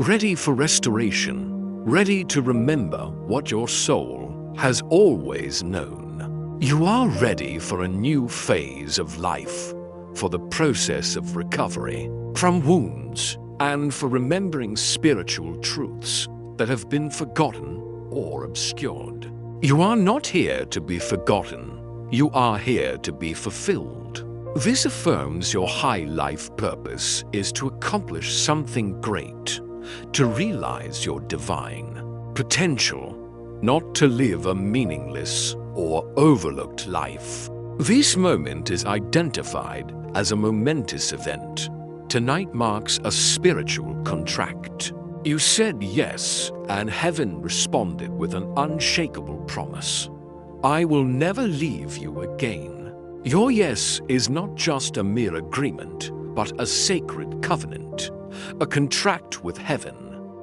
Speaker 1: ready for restoration, ready to remember what your soul has always known. You are ready for a new phase of life, for the process of recovery from wounds, and for remembering spiritual truths that have been forgotten or obscured. You are not here to be forgotten. You are here to be fulfilled. This affirms your high life purpose is to accomplish something great, to realize your divine potential, not to live a meaningless or overlooked life. This moment is identified as a momentous event. Tonight marks a spiritual contract. You said yes, and heaven responded with an unshakable promise. I will never leave you again. Your yes is not just a mere agreement, but a sacred covenant, a contract with heaven.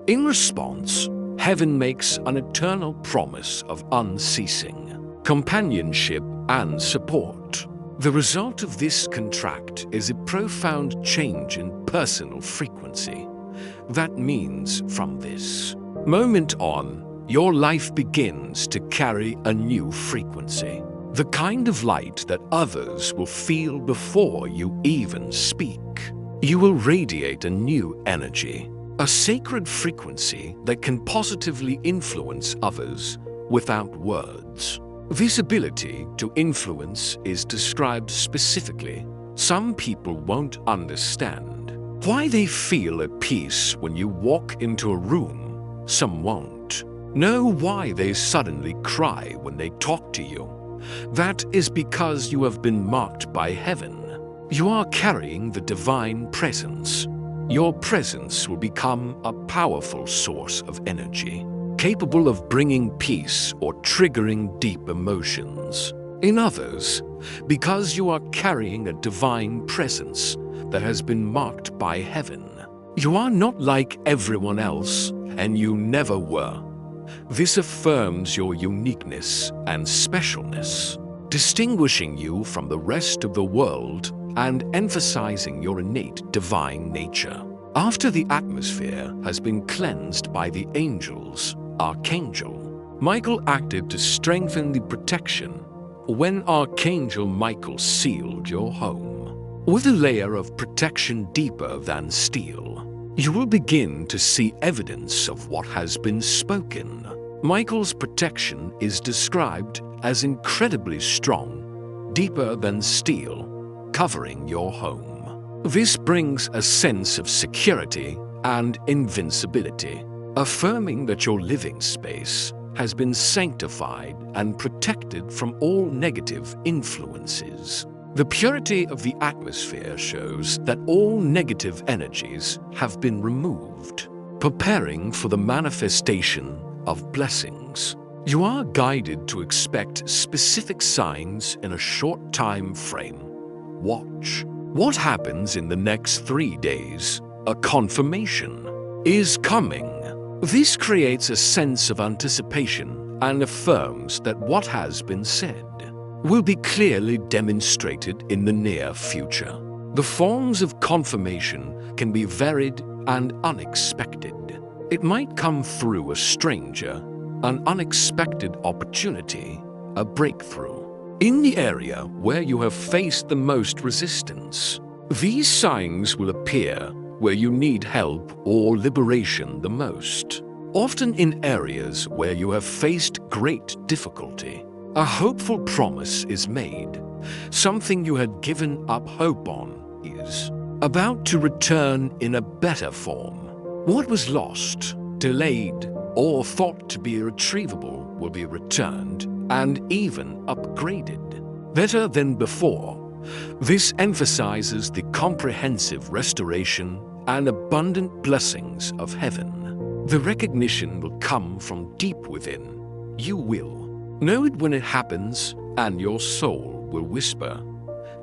Speaker 1: In response, heaven makes an eternal promise of unceasing companionship and support. The result of this contract is a profound change in personal frequency. That means from this moment on, your life begins to carry a new frequency, the kind of light that others will feel before you even speak. You will radiate a new energy, a sacred frequency that can positively influence others without words. This ability to influence is described specifically. Some people won't understand why they feel at peace when you walk into a room. Some won't know why they suddenly cry when they talk to you. That is because you have been marked by heaven. You are carrying the divine presence. Your presence will become a powerful source of energy, capable of bringing peace or triggering deep emotions. In others, because you are carrying a divine presence that has been marked by heaven. You are not like everyone else, and you never were. This affirms your uniqueness and specialness, distinguishing you from the rest of the world and emphasizing your innate divine nature. After the atmosphere has been cleansed by the angels, Archangel Michael acted to strengthen the protection when Archangel Michael sealed your home. With a layer of protection deeper than steel, you will begin to see evidence of what has been spoken. Michael's protection is described as incredibly strong, deeper than steel, covering your home. This brings a sense of security and invincibility, affirming that your living space has been sanctified and protected from all negative influences. The purity of the atmosphere shows that all negative energies have been removed, preparing for the manifestation of blessings. You are guided to expect specific signs in a short time frame. Watch what happens in the next 3 days. A confirmation is coming. This creates a sense of anticipation and affirms that what has been said will be clearly demonstrated in the near future. The forms of confirmation can be varied and unexpected. It might come through a stranger, an unexpected opportunity, a breakthrough. In the area where you have faced the most resistance, these signs will appear where you need help or liberation the most. Often in areas where you have faced great difficulty, a hopeful promise is made. Something you had given up hope on is about to return in a better form. What was lost, delayed, or thought to be irretrievable will be returned and even upgraded, better than before. This emphasizes the comprehensive restoration and abundant blessings of heaven. The recognition will come from deep within. You will know it when it happens, and your soul will whisper,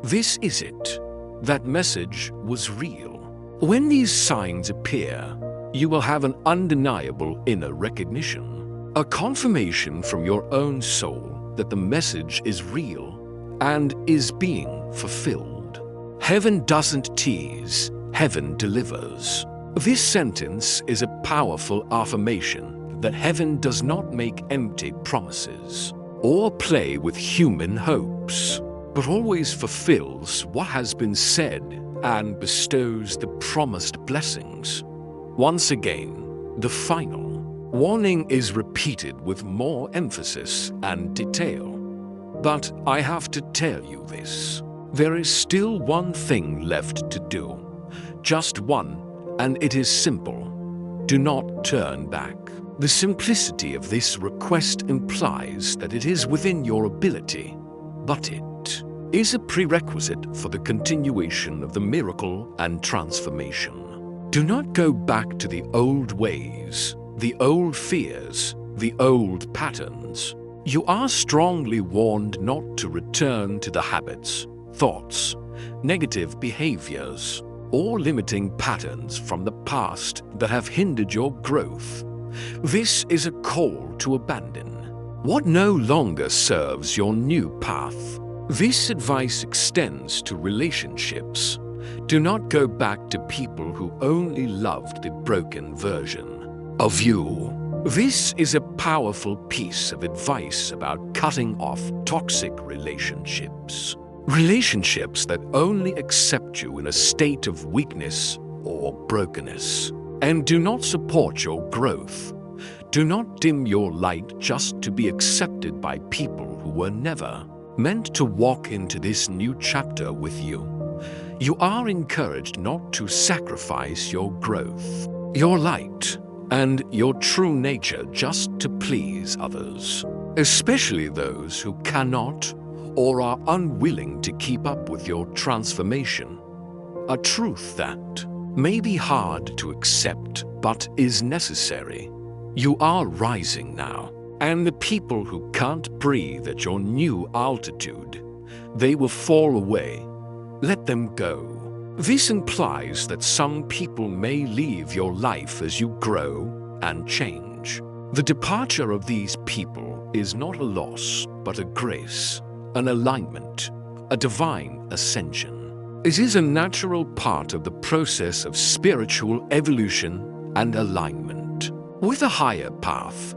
Speaker 1: "This is it." That message was real. When these signs appear, you will have an undeniable inner recognition, a confirmation from your own soul that the message is real and is being fulfilled. Heaven doesn't tease, heaven delivers. This sentence is a powerful affirmation that heaven does not make empty promises or play with human hopes, but always fulfills what has been said and bestows the promised blessings. Once again, the final warning is repeated with more emphasis and detail. But I have to tell you this. There is still one thing left to do. Just one, and it is simple. Do not turn back. The simplicity of this request implies that it is within your ability, but it is a prerequisite for the continuation of the miracle and transformation. Do not go back to the old ways, the old fears, the old patterns. You are strongly warned not to return to the habits, thoughts, negative behaviors, or limiting patterns from the past that have hindered your growth. This is a call to abandon what no longer serves your new path. This advice extends to relationships. Do not go back to people who only loved the broken version of you. This is a powerful piece of advice about cutting off toxic relationships. Relationships that only accept you in a state of weakness or brokenness and do not support your growth. Do not dim your light just to be accepted by people who were never meant to walk into this new chapter with you. You are encouraged not to sacrifice your growth, your light, and your true nature just to please others. especially those who cannot or are unwilling to keep up with your transformation. A truth that may be hard to accept but is necessary. You are rising now, and the people who can't breathe at your new altitude, they will fall away. Let them go. This implies that some people may leave your life as you grow and change. The departure of these people is not a loss, but a grace, an alignment, a divine ascension. It is a natural part of the process of spiritual evolution and alignment. With a higher path,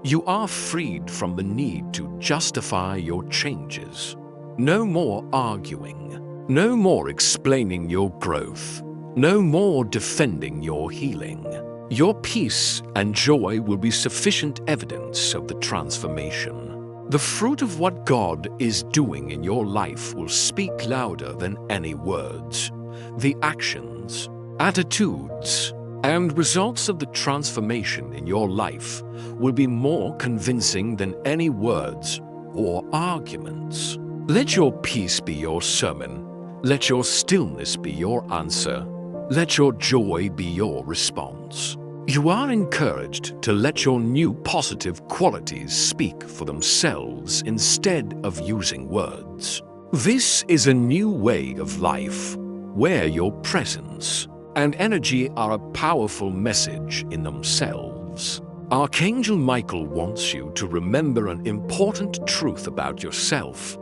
Speaker 1: you are freed from the need to justify your changes. No more arguing, no more explaining your growth, no more defending your healing. Your peace and joy will be sufficient evidence of the transformation. The fruit of what God is doing in your life will speak louder than any words. The actions, attitudes, and results of the transformation in your life will be more convincing than any words or arguments. Let your peace be your sermon. Let your stillness be your answer. Let your joy be your response. You are encouraged to let your new positive qualities speak for themselves instead of using words. This is a new way of life, where your presence and energy are a powerful message in themselves. Archangel Michael wants you to remember an important truth about yourself.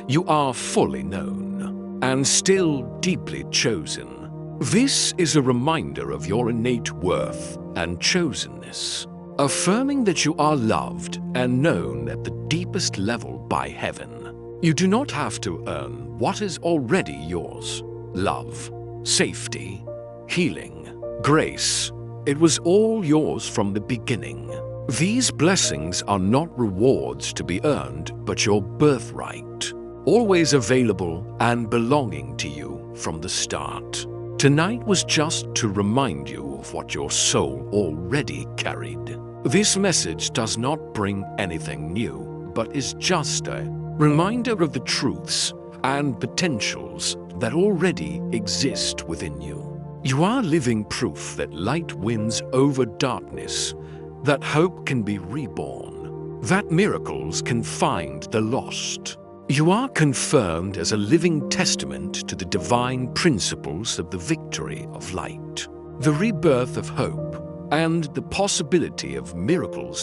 Speaker 1: You are fully known and still deeply chosen. This is a reminder of your innate worth and chosenness, affirming that you are loved and known at the deepest level by heaven. You do not have to earn what is already yours: love, safety, healing, grace. It was all yours from the beginning. These blessings are not rewards to be earned, but your birthright, always available and belonging to you from the start. Tonight was just to remind you of what your soul already carried. This message does not bring anything new, but is just a reminder of the truths and potentials that already exist within you. You are living proof that light wins over darkness, that hope can be reborn, that miracles can find the lost. You are confirmed as a living testament to the divine principles of the victory of light, the rebirth of hope, and the possibility of miracles.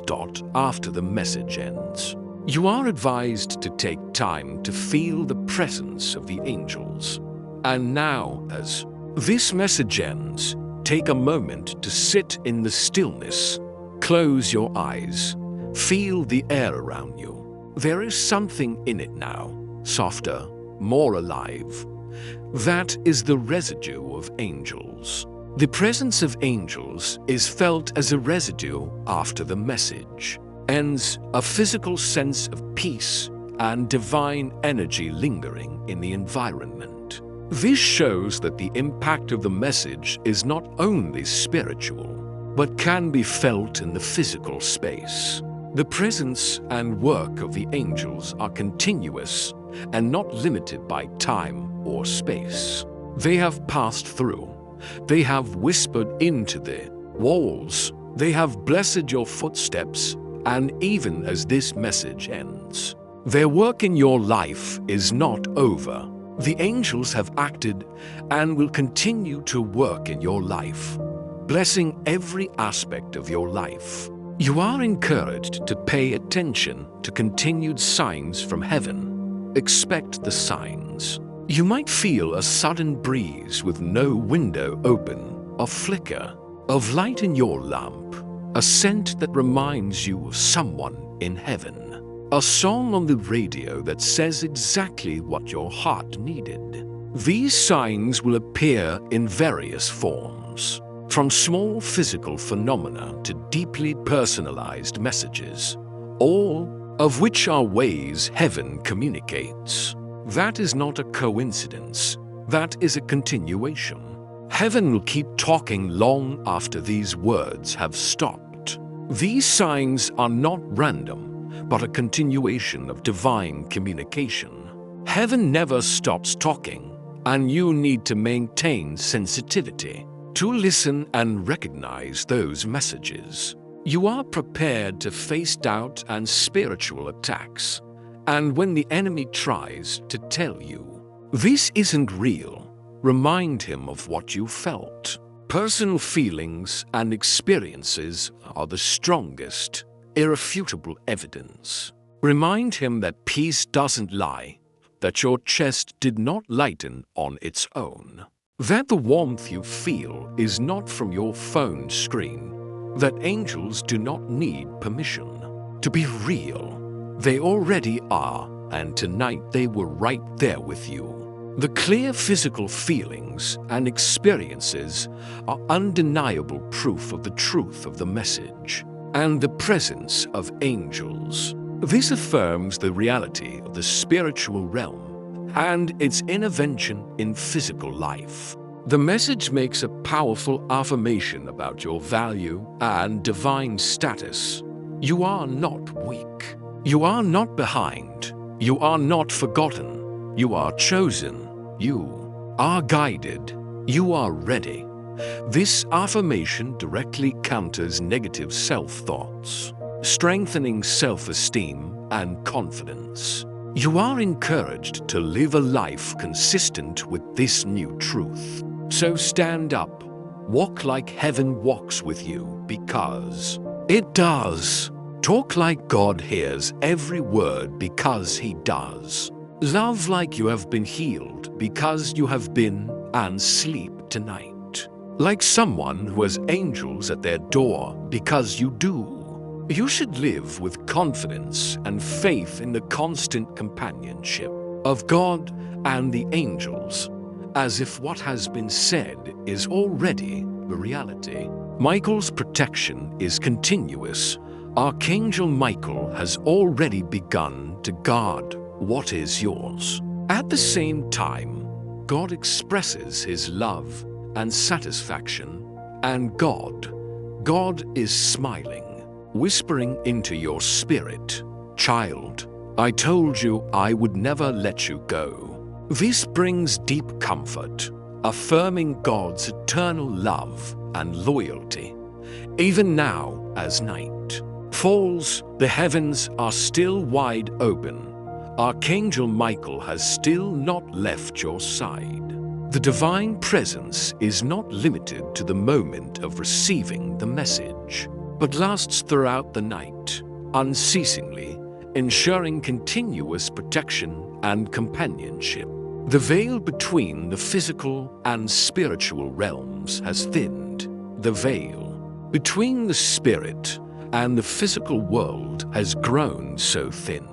Speaker 1: After the message ends, you are advised to take time to feel the presence of the angels. And now, as this message ends, take a moment to sit in the stillness. Close your eyes. Feel the air around you. There is something in it now, softer, more alive. That is the residue of angels. The presence of angels is felt as a residue after the message. Ends a physical sense of peace and divine energy lingering in the environment. This shows that the impact of the message is not only spiritual, but can be felt in the physical space. The presence and work of the angels are continuous and not limited by time or space. They have passed through. They have whispered into the walls. They have blessed your footsteps, and even as this message ends, their work in your life is not over. The angels have acted and will continue to work in your life, blessing every aspect of your life. You are encouraged to pay attention to continued signs from heaven. Expect the signs. You might feel a sudden breeze with no window open, a flicker of light in your lamp, a scent that reminds you of someone in heaven, a song on the radio that says exactly what your heart needed. These signs will appear in various forms, from small physical phenomena to deeply personalized messages, all of which are ways heaven communicates. That is not a coincidence. That is a continuation. Heaven will keep talking long after these words have stopped. These signs are not random. but a continuation of divine communication. Heaven never stops talking, and you need to maintain sensitivity to listen and recognize those messages. You are prepared to face doubt and spiritual attacks, and when the enemy tries to tell you, "This isn't real," remind him of what you felt. Personal feelings and experiences are the strongest, irrefutable evidence. Remind him that peace doesn't lie, that your chest did not lighten on its own, that the warmth you feel is not from your phone screen, that angels do not need permission to be real. They already are, and tonight they were right there with you. The clear physical feelings and experiences are undeniable proof of the truth of the message and the presence of angels. This affirms the reality of the spiritual realm and its intervention in physical life. The message makes a powerful affirmation about your value and divine status. You are not weak. You are not behind. You are not forgotten. You are chosen. You are guided. You are ready. This affirmation directly counters negative self-thoughts, strengthening self-esteem and confidence. You are encouraged to live a life consistent with this new truth. So stand up, walk like heaven walks with you, because it does. Talk like God hears every word, because He does. Love like you have been healed, because you have been, and sleep tonight like someone who has angels at their door, because you do. You should live with confidence and faith in the constant companionship of God and the angels, as if what has been said is already the reality. Michael's protection is continuous. Archangel Michael has already begun to guard what is yours. At the same time, God expresses His love and satisfaction, and God is smiling, whispering into your spirit, "Child, I told you I would never let you go." This brings deep comfort, affirming God's eternal love and loyalty. Even now, as night falls, the heavens are still wide open. Archangel Michael has still not left your side. The divine presence is not limited to the moment of receiving the message, but lasts throughout the night, unceasingly, ensuring continuous protection and companionship. The veil between the physical and spiritual realms has thinned. The veil between the spirit and the physical world has grown so thin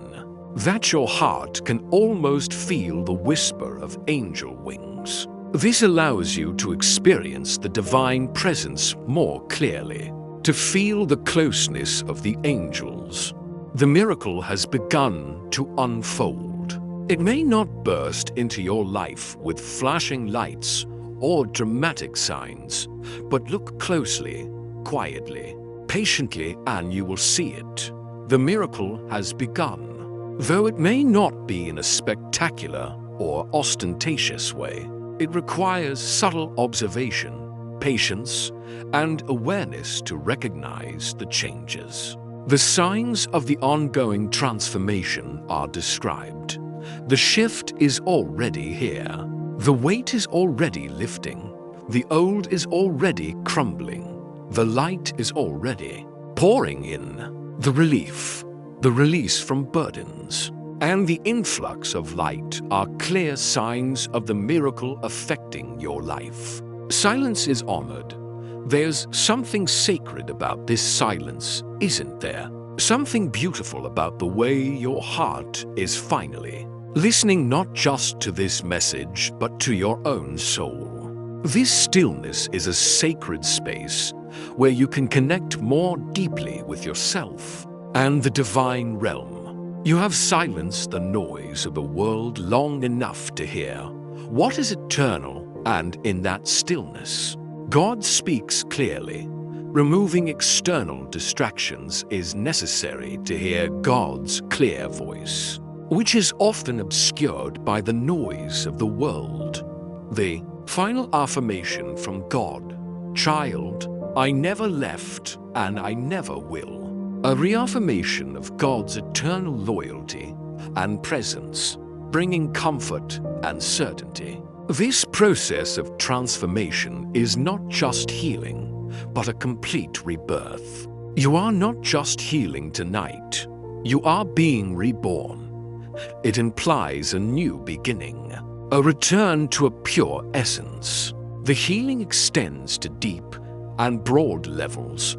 Speaker 1: that your heart can almost feel the whisper of angel wings. This allows you to experience the divine presence more clearly, to feel the closeness of the angels. The miracle has begun to unfold. It may not burst into your life with flashing lights or dramatic signs, but look closely, quietly, patiently, and you will see it. The miracle has begun. Though it may not be in a spectacular or ostentatious way, it requires subtle observation, patience, and awareness to recognize the changes. The signs of the ongoing transformation are described. The shift is already here. The weight is already lifting. The old is already crumbling. The light is already pouring in. The relief, the release from burdens, and the influx of light are clear signs of the miracle affecting your life. Silence is honored. There's something sacred about this silence, isn't there? Something beautiful about the way your heart is finally listening, not just to this message, but to your own soul. This stillness is a sacred space where you can connect more deeply with yourself and the divine realm. You have silenced the noise of the world long enough to hear what is eternal, and in that stillness, God speaks clearly. Removing external distractions is necessary to hear God's clear voice, which is often obscured by the noise of the world. The final affirmation from God: "Child, I never left and I never will." A reaffirmation of God's eternal loyalty and presence, bringing comfort and certainty. This process of transformation is not just healing, but a complete rebirth. You are not just healing tonight, you are being reborn. It implies a new beginning, a return to a pure essence. The healing extends to deep and broad levels.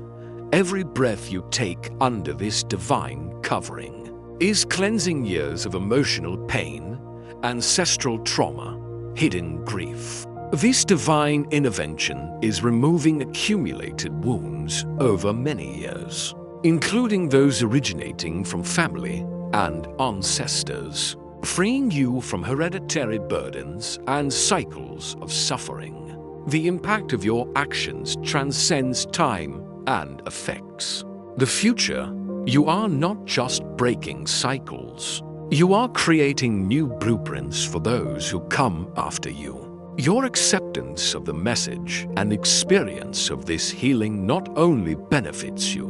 Speaker 1: Every breath you take under this divine covering is cleansing years of emotional pain, ancestral trauma, hidden grief. This divine intervention is removing accumulated wounds over many years, including those originating from family and ancestors, freeing you from hereditary burdens and cycles of suffering. The impact of your actions transcends time and effects. The future, you are not just breaking cycles, you are creating new blueprints for those who come after you. Your acceptance of the message and experience of this healing not only benefits you,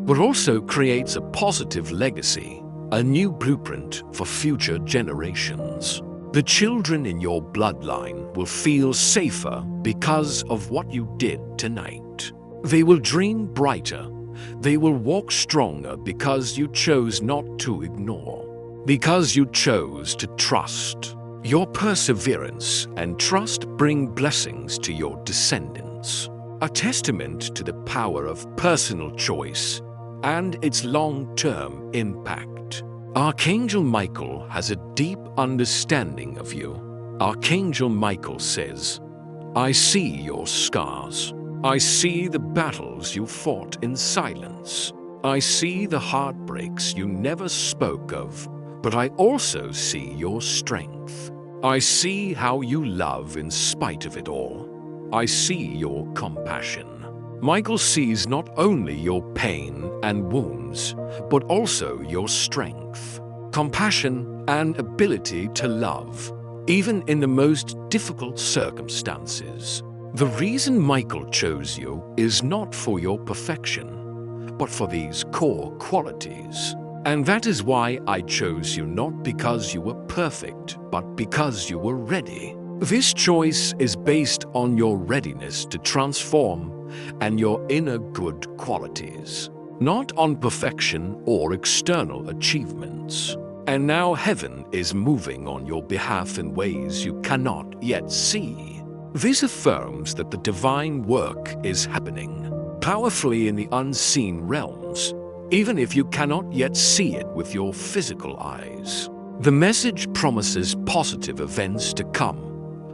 Speaker 1: but also creates a positive legacy, a new blueprint for future generations. The children in your bloodline will feel safer because of what you did tonight. They will dream brighter. They will walk stronger because you chose not to ignore, because you chose to trust. Your perseverance and trust bring blessings to your descendants, a testament to the power of personal choice and its long-term impact. Archangel Michael has a deep understanding of you. Archangel Michael says, "I see your scars. I see the battles you fought in silence. I see the heartbreaks you never spoke of, but I also see your strength. I see how you love in spite of it all. I see your compassion." Michael sees not only your pain and wounds, but also your strength, compassion, and ability to love, even in the most difficult circumstances. The reason Michael chose you is not for your perfection, but for these core qualities. And that is why I chose you, not because you were perfect, but because you were ready. This choice is based on your readiness to transform and your inner good qualities, not on perfection or external achievements. And now heaven is moving on your behalf in ways you cannot yet see. This affirms that the divine work is happening powerfully in the unseen realms, even if you cannot yet see it with your physical eyes. The message promises positive events to come.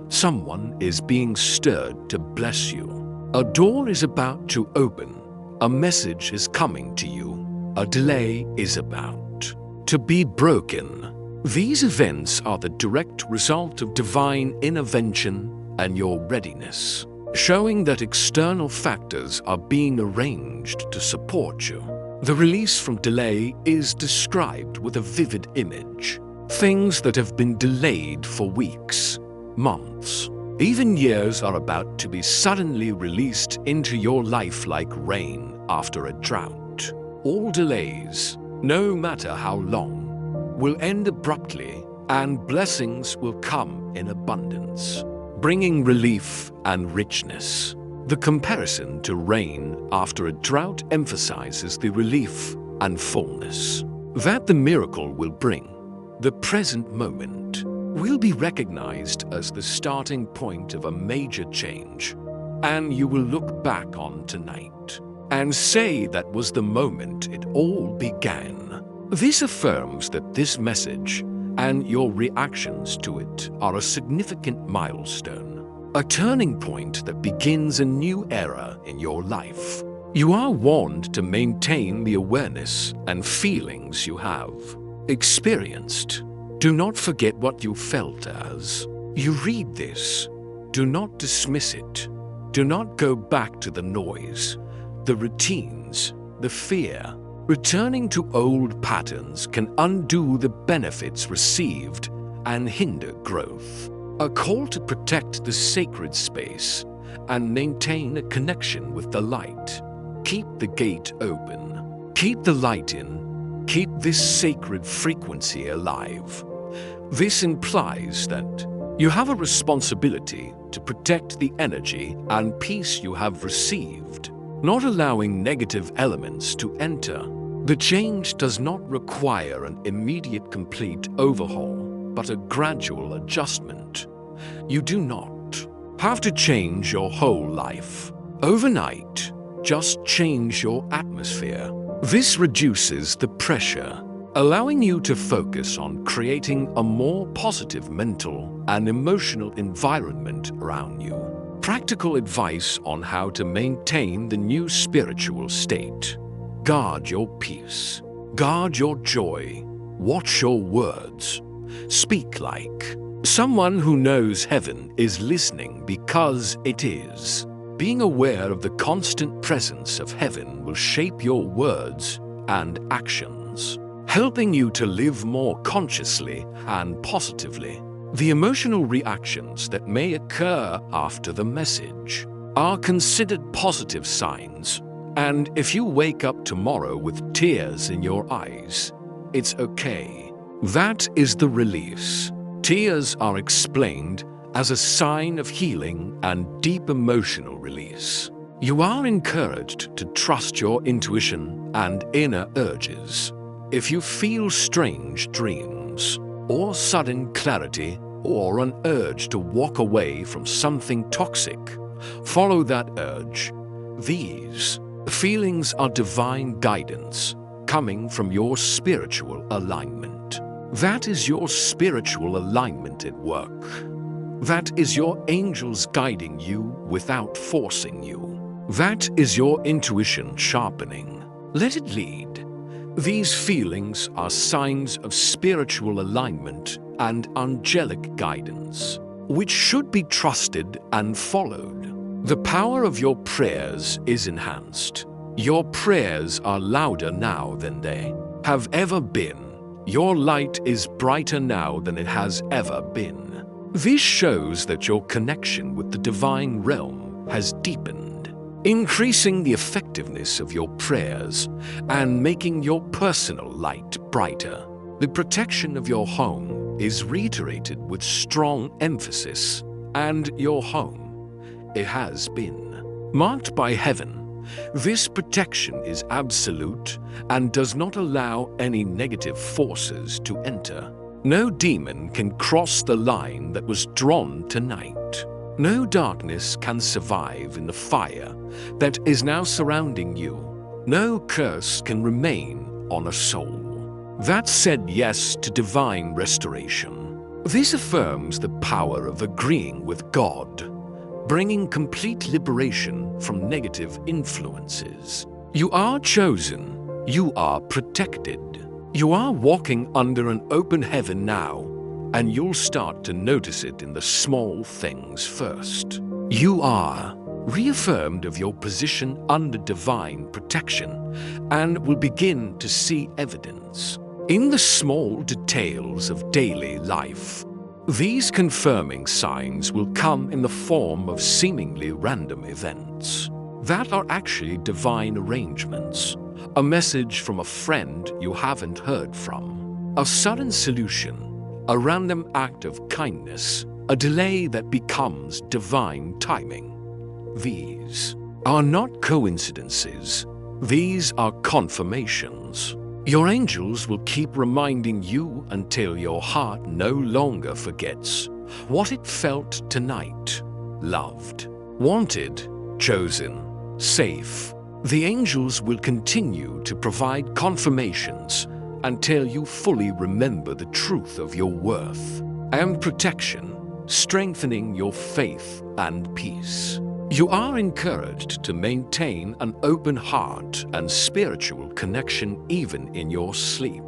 Speaker 1: Someone is being stirred to bless you. A door is about to open. A message is coming to you. A delay is about to be broken. These events are the direct result of divine intervention and your readiness, showing that external factors are being arranged to support you. The release from delay is described with a vivid image. Things that have been delayed for weeks, months, even years are about to be suddenly released into your life like rain after a drought. All delays, no matter how long, will end abruptly, and blessings will come in abundance, bringing relief and richness. The comparison to rain after a drought emphasizes the relief and fullness that the miracle will bring. The present moment will be recognized as the starting point of a major change, and you will look back on tonight and say that was the moment it all began. This affirms that this message and your reactions to it are a significant milestone, a turning point that begins a new era in your life. You are warned to maintain the awareness and feelings you have experienced. Do not forget what you felt as you read this. Do not dismiss it. Do not go back to the noise. the routines, the fear. Returning to old patterns can undo the benefits received and hinder growth. A call to protect the sacred space and maintain a connection with the light. Keep the gate open. Keep the light in. Keep this sacred frequency alive. This implies that you have a responsibility to protect the energy and peace you have received, not allowing negative elements to enter. The change does not require an immediate complete overhaul, but a gradual adjustment. You do not have to change your whole life overnight. Just change your atmosphere. This reduces the pressure, allowing you to focus on creating a more positive mental and emotional environment around you. Practical advice on how to maintain the new spiritual state. Guard your peace. Guard your joy. Watch your words. Speak like someone who knows heaven is listening, because it is. Being aware of the constant presence of heaven will shape your words and actions, helping you to live more consciously and positively. The emotional reactions that may occur after the message are considered positive signs, and if you wake up tomorrow with tears in your eyes, it's okay. That is the release. Tears are explained as a sign of healing and deep emotional release. You are encouraged to trust your intuition and inner urges. If you feel strange dreams, or sudden clarity, or an urge to walk away from something toxic, follow that urge. These feelings are divine guidance coming from your spiritual alignment. That is your spiritual alignment at work. That is your angels guiding you without forcing you. That is your intuition sharpening. Let it lead. These feelings are signs of spiritual alignment and angelic guidance, which should be trusted and followed. The power of your prayers is enhanced. Your prayers are louder now than they have ever been. Your light is brighter now than it has ever been. This shows that your connection with the divine realm has deepened, increasing the effectiveness of your prayers and making your personal light brighter. The protection of your home is reiterated with strong emphasis, and your home, it has been marked by heaven. This protection is absolute and does not allow any negative forces to enter. No demon can cross the line that was drawn tonight. No darkness can survive in the fire that is now surrounding you. No curse can remain on a soul that said yes to divine restoration. This affirms the power of agreeing with God, bringing complete liberation from negative influences. You are chosen. You are protected. You are walking under an open heaven now, and you'll start to notice it in the small things first. You are reaffirmed of your position under divine protection and will begin to see evidence in the small details of daily life. These confirming signs will come in the form of seemingly random events that are actually divine arrangements. A message from a friend you haven't heard from, a sudden solution, a random act of kindness, a delay that becomes divine timing. These are not coincidences. These are confirmations. Your angels will keep reminding you until your heart no longer forgets what it felt tonight. Loved, wanted, chosen, safe. The angels will continue to provide confirmations until you fully remember the truth of your worth and protection, strengthening your faith and peace. You are encouraged to maintain an open heart and spiritual connection even in your sleep.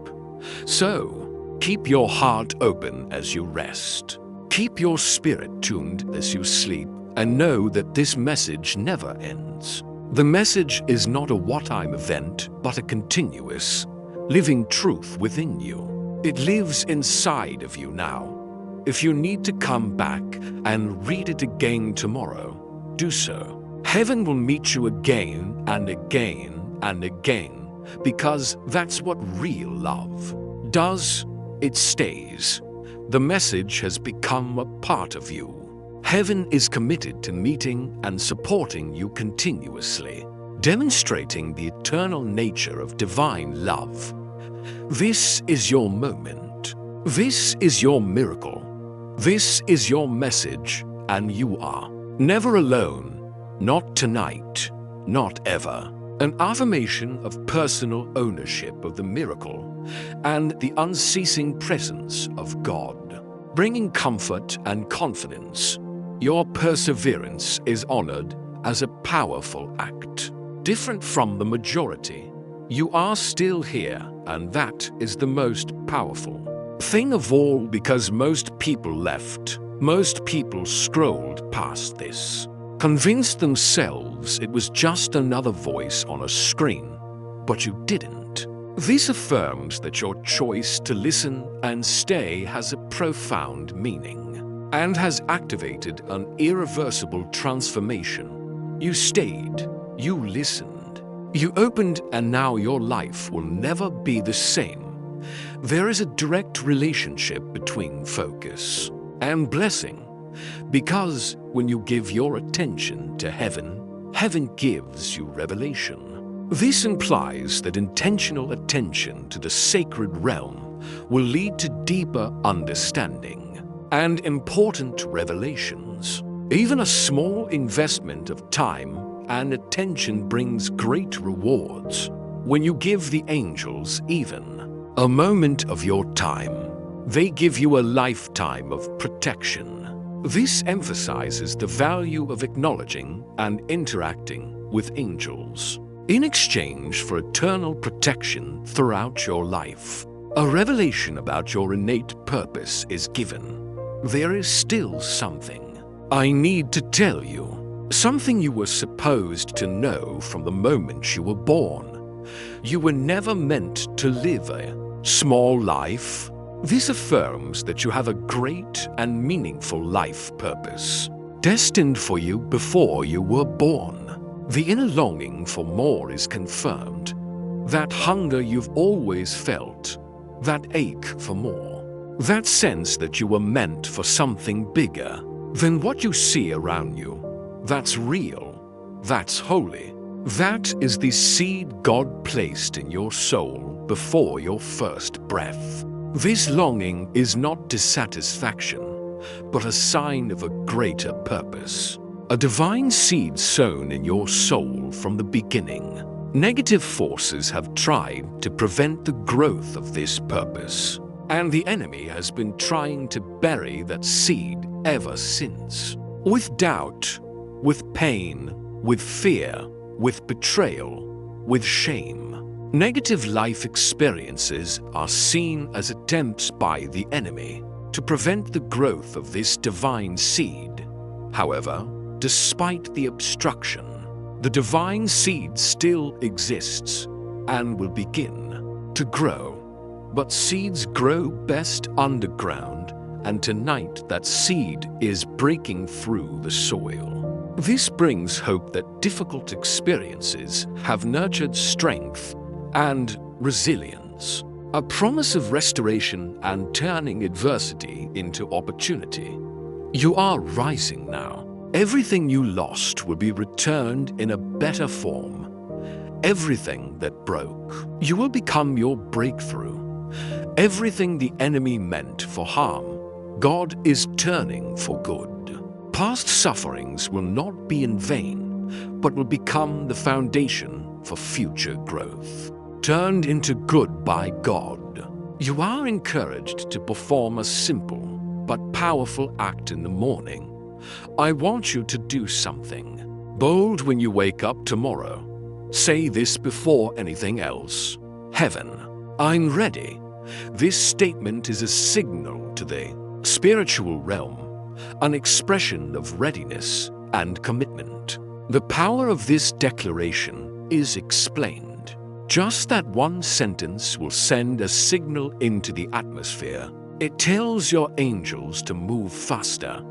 Speaker 1: So, keep your heart open as you rest. Keep your spirit tuned as you sleep, and know that this message never ends. The message is not a what-time event, but a continuous, living truth within you. It lives inside of you now. If you need to come back and read it again tomorrow, do so. Heaven will meet you again and again and again, because that's what real love does. It stays. The message has become a part of you. Heaven is committed to meeting and supporting you continuously, demonstrating the eternal nature of divine love. This is your moment. This is your miracle. This is your message, and you are never alone. Not tonight, not ever. An affirmation of personal ownership of the miracle and the unceasing presence of God, bringing comfort and confidence. Your perseverance is honored as a powerful act. Different from the majority, you are still here, and that is the most powerful thing of all, because most people left. Most people scrolled past this, convinced themselves it was just another voice on a screen, but you didn't. This affirms that your choice to listen and stay has a profound meaning and has activated an irreversible transformation. You stayed, you listened, you opened, and now your life will never be the same. There is a direct relationship between focus and blessing, because when you give your attention to heaven, heaven gives you revelation. This implies that intentional attention to the sacred realm will lead to deeper understanding and important revelations. Even a small investment of time and attention brings great rewards. When you give the angels even a moment of your time, they give you a lifetime of protection. This emphasizes the value of acknowledging and interacting with angels in exchange for eternal protection throughout your life. A revelation about your innate purpose is given. There is still something I need to tell you, something you were supposed to know from the moment you were born. You were never meant to live a small life. This affirms that you have a great and meaningful life purpose, destined for you before you were born. The inner longing for more is confirmed. That hunger you've always felt, that ache for more, that sense that you were meant for something bigger than what you see around you. That's real. That's holy. That is the seed God placed in your soul before your first breath. This longing is not dissatisfaction, but a sign of a greater purpose. A divine seed sown in your soul from the beginning. Negative forces have tried to prevent the growth of this purpose, and the enemy has been trying to bury that seed ever since. With doubt, with pain, with fear, with betrayal, with shame. Negative life experiences are seen as attempts by the enemy to prevent the growth of this divine seed. However, despite the obstruction, the divine seed still exists and will begin to grow. But seeds grow best underground, and tonight that seed is breaking through the soil. This brings hope that difficult experiences have nurtured strength and resilience, a promise of restoration and turning adversity into opportunity. You are rising now. Everything you lost will be returned in a better form. Everything that broke, you will become your breakthrough. Everything the enemy meant for harm, God is turning for good. Past sufferings will not be in vain, but will become the foundation for future growth. Turned into good by God. You are encouraged to perform a simple but powerful act in the morning. I want you to do something bold when you wake up tomorrow. Say this before anything else. Heaven, I'm ready. This statement is a signal to the spiritual realm, an expression of readiness and commitment. The power of this declaration is explained. Just that one sentence will send a signal into the atmosphere. It tells your angels to move faster.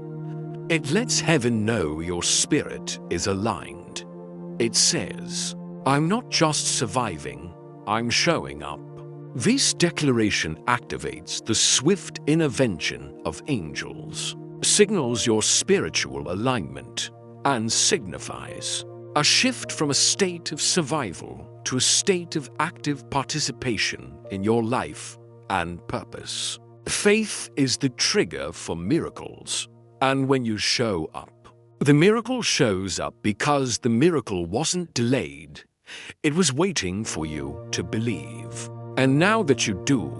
Speaker 1: It lets heaven know your spirit is aligned. It says, "I'm not just surviving, I'm showing up." This declaration activates the swift intervention of angels, signals your spiritual alignment, and signifies a shift from a state of survival to a state of active participation in your life and purpose. Faith is the trigger for miracles, and when you show up, the miracle shows up because the miracle wasn't delayed. It was waiting for you to believe. And now that you do,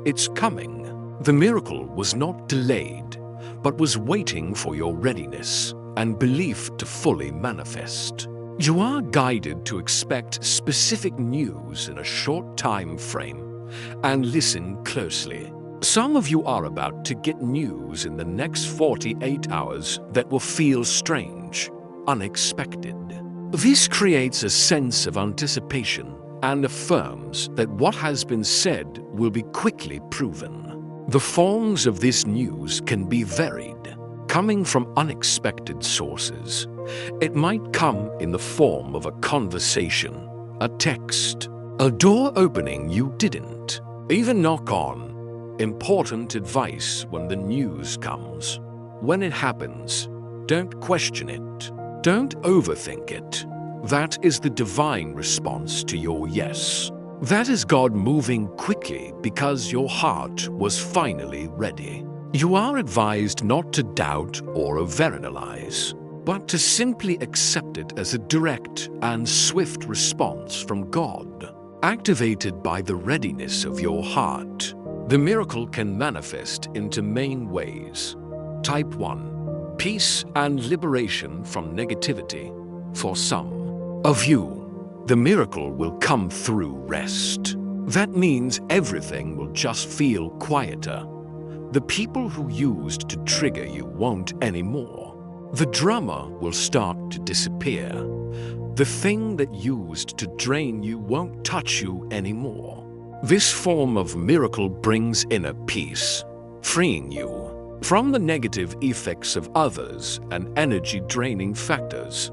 Speaker 1: it's coming. The miracle was not delayed, but was waiting for your readiness and belief to fully manifest. You are guided to expect specific news in a short time frame and listen closely. Some of you are about to get news in the next 48 hours that will feel strange, unexpected. This creates a sense of anticipation and affirms that what has been said will be quickly proven. The forms of this news can be varied, coming from unexpected sources. It might come in the form of a conversation, a text, a door opening you didn't even knock on. Important advice when the news comes. When it happens, don't question it. Don't overthink it. That is the divine response to your yes. That is God moving quickly because your heart was finally ready. You are advised not to doubt or overanalyze, but to simply accept it as a direct and swift response from God, activated by the readiness of your heart. The miracle can manifest into main ways. Type 1. Peace and liberation from negativity. For some of you, the miracle will come through rest. That means everything will just feel quieter. The people who used to trigger you won't anymore. The drama will start to disappear. The thing that used to drain you won't touch you anymore. This form of miracle brings inner peace, freeing you from the negative effects of others and energy-draining factors.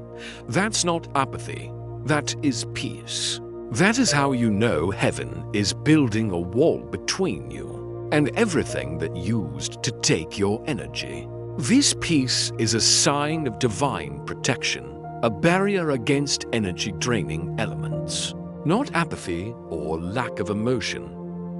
Speaker 1: That's not apathy, that is peace. That is how you know heaven is building a wall between you and everything that used to take your energy. This peace is a sign of divine protection, a barrier against energy-draining elements. Not apathy or lack of emotion.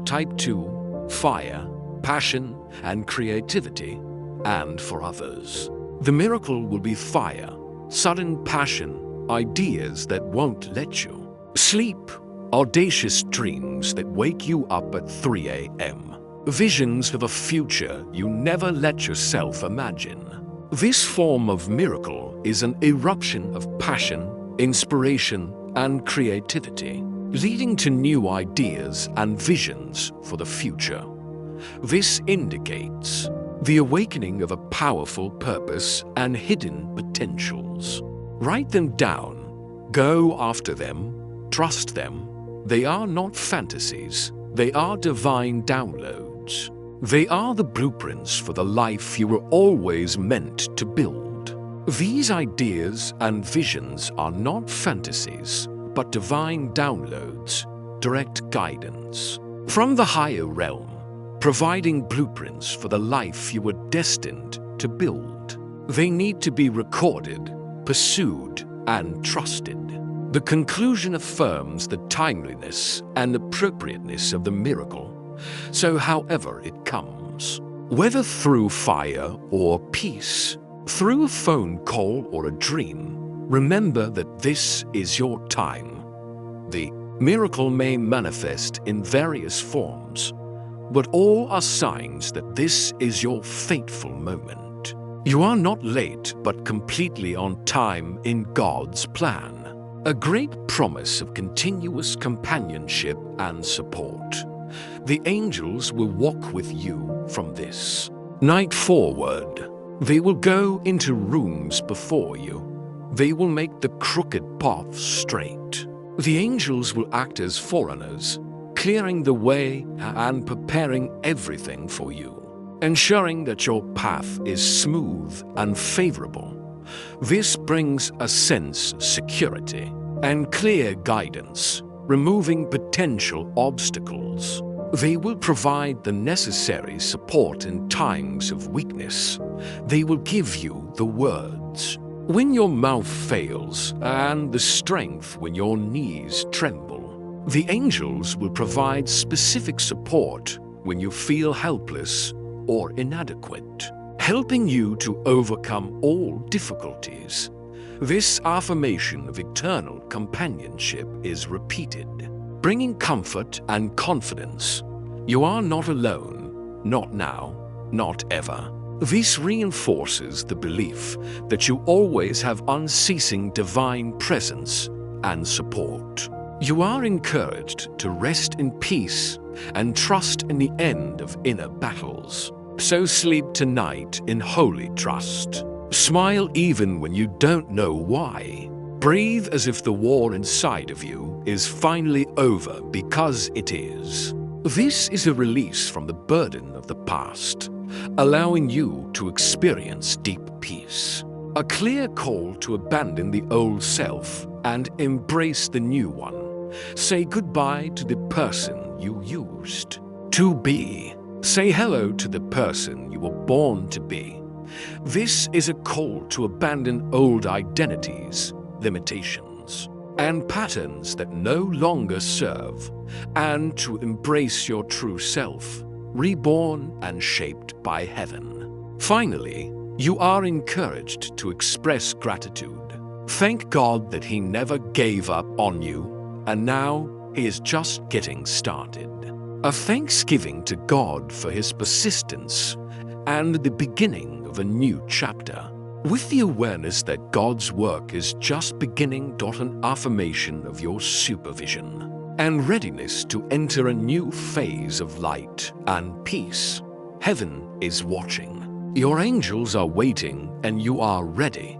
Speaker 1: Type 2, fire, passion, and creativity, and for others. The miracle will be fire, sudden passion, ideas that won't let you sleep, audacious dreams that wake you up at 3 a.m., visions of a future you never let yourself imagine. This form of miracle is an eruption of passion, inspiration, and creativity, leading to new ideas and visions for the future. This indicates the awakening of a powerful purpose and hidden potentials. Write them down, go after them, trust them. They are not fantasies, they are divine downloads. They are the blueprints for the life you were always meant to build. These ideas and visions are not fantasies, but divine downloads, direct guidance from the higher realm, providing blueprints for the life you were destined to build. They need to be recorded, pursued, and trusted. The conclusion affirms the timeliness and appropriateness of the miracle, so however it comes, whether through fire or peace, through a phone call or a dream, remember that this is your time. The miracle may manifest in various forms, but all are signs that this is your fateful moment. You are not late, but completely on time in God's plan. A great promise of continuous companionship and support. The angels will walk with you from this night forward. They will go into rooms before you, They will make the crooked path straight. The angels will act as forerunners, clearing the way and preparing everything for you, ensuring that your path is smooth and favorable. This brings a sense of security and clear guidance, removing potential obstacles. They will provide the necessary support in times of weakness. They will give you the words when your mouth fails and the strength when your knees tremble. The angels will provide specific support when you feel helpless or inadequate, helping you to overcome all difficulties. This affirmation of eternal companionship is repeated, bringing comfort and confidence. You are not alone, not now, not ever. This reinforces the belief that you always have unceasing divine presence and support. You are encouraged to rest in peace and trust in the end of inner battles. So sleep tonight in holy trust. Smile even when you don't know why. Breathe as if the war inside of you is finally over, because it is. This is a release from the burden of the past, allowing you to experience deep peace. A clear call to abandon the old self and embrace the new one. Say goodbye to the person you used to be. Say hello to the person you were born to be. This is a call to abandon old identities, limitations, and patterns that no longer serve, and to embrace your true self, reborn and shaped by heaven. Finally, you are encouraged to express gratitude. Thank God that He never gave up on you, and now He is just getting started. A thanksgiving to God for His persistence and the beginning of a new chapter. With the awareness that God's work is just beginning, an affirmation of your supervision and readiness to enter a new phase of light and peace. Heaven is watching. Your angels are waiting, and you are ready.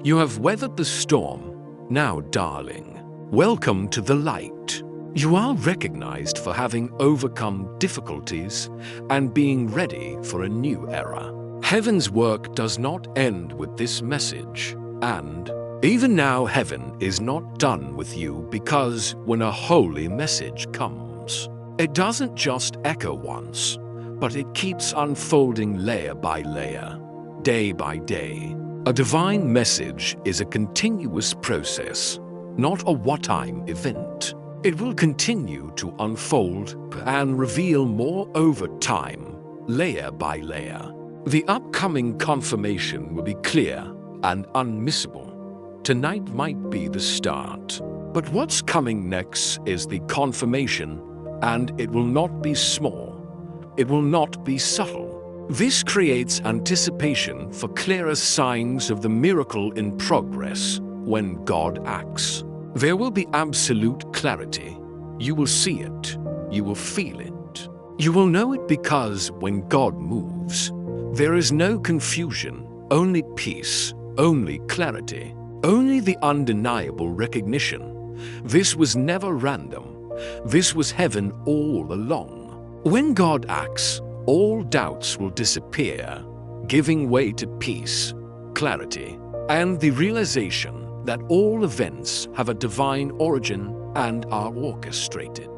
Speaker 1: You have weathered the storm. Now, darling, welcome to the light. You are recognized for having overcome difficulties and being ready for a new era. Heaven's work does not end with this message, and even now heaven is not done with you, because when a holy message comes, it doesn't just echo once, but it keeps unfolding layer by layer, day by day. A divine message is a continuous process, not a one-time event. It will continue to unfold and reveal more over time, layer by layer. The upcoming confirmation will be clear and unmissable. Tonight might be the start, but what's coming next is the confirmation, and it will not be small. It will not be subtle. This creates anticipation for clearer signs of the miracle in progress when God acts. There will be absolute clarity. You will see it. You will feel it. You will know it, because when God moves, there is no confusion, only peace, only clarity, only the undeniable recognition. This was never random. This was heaven all along. When God acts, all doubts will disappear, giving way to peace, clarity, and the realization that all events have a divine origin and are orchestrated.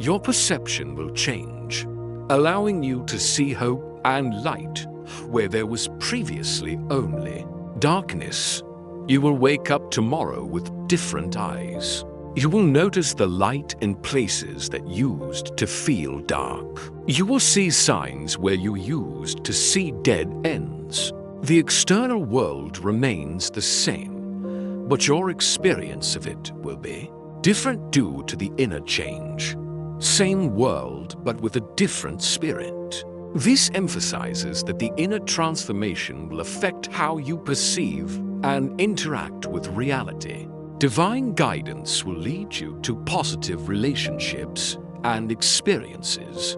Speaker 1: Your perception will change, allowing you to see hope and light where there was previously only darkness. You will wake up tomorrow with different eyes. You will notice the light in places that used to feel dark. You will see signs where you used to see dead ends. The external world remains the same, but your experience of it will be different due to the inner change. Same world, but with a different spirit. This emphasizes that the inner transformation will affect how you perceive and interact with reality. Divine guidance will lead you to positive relationships and experiences.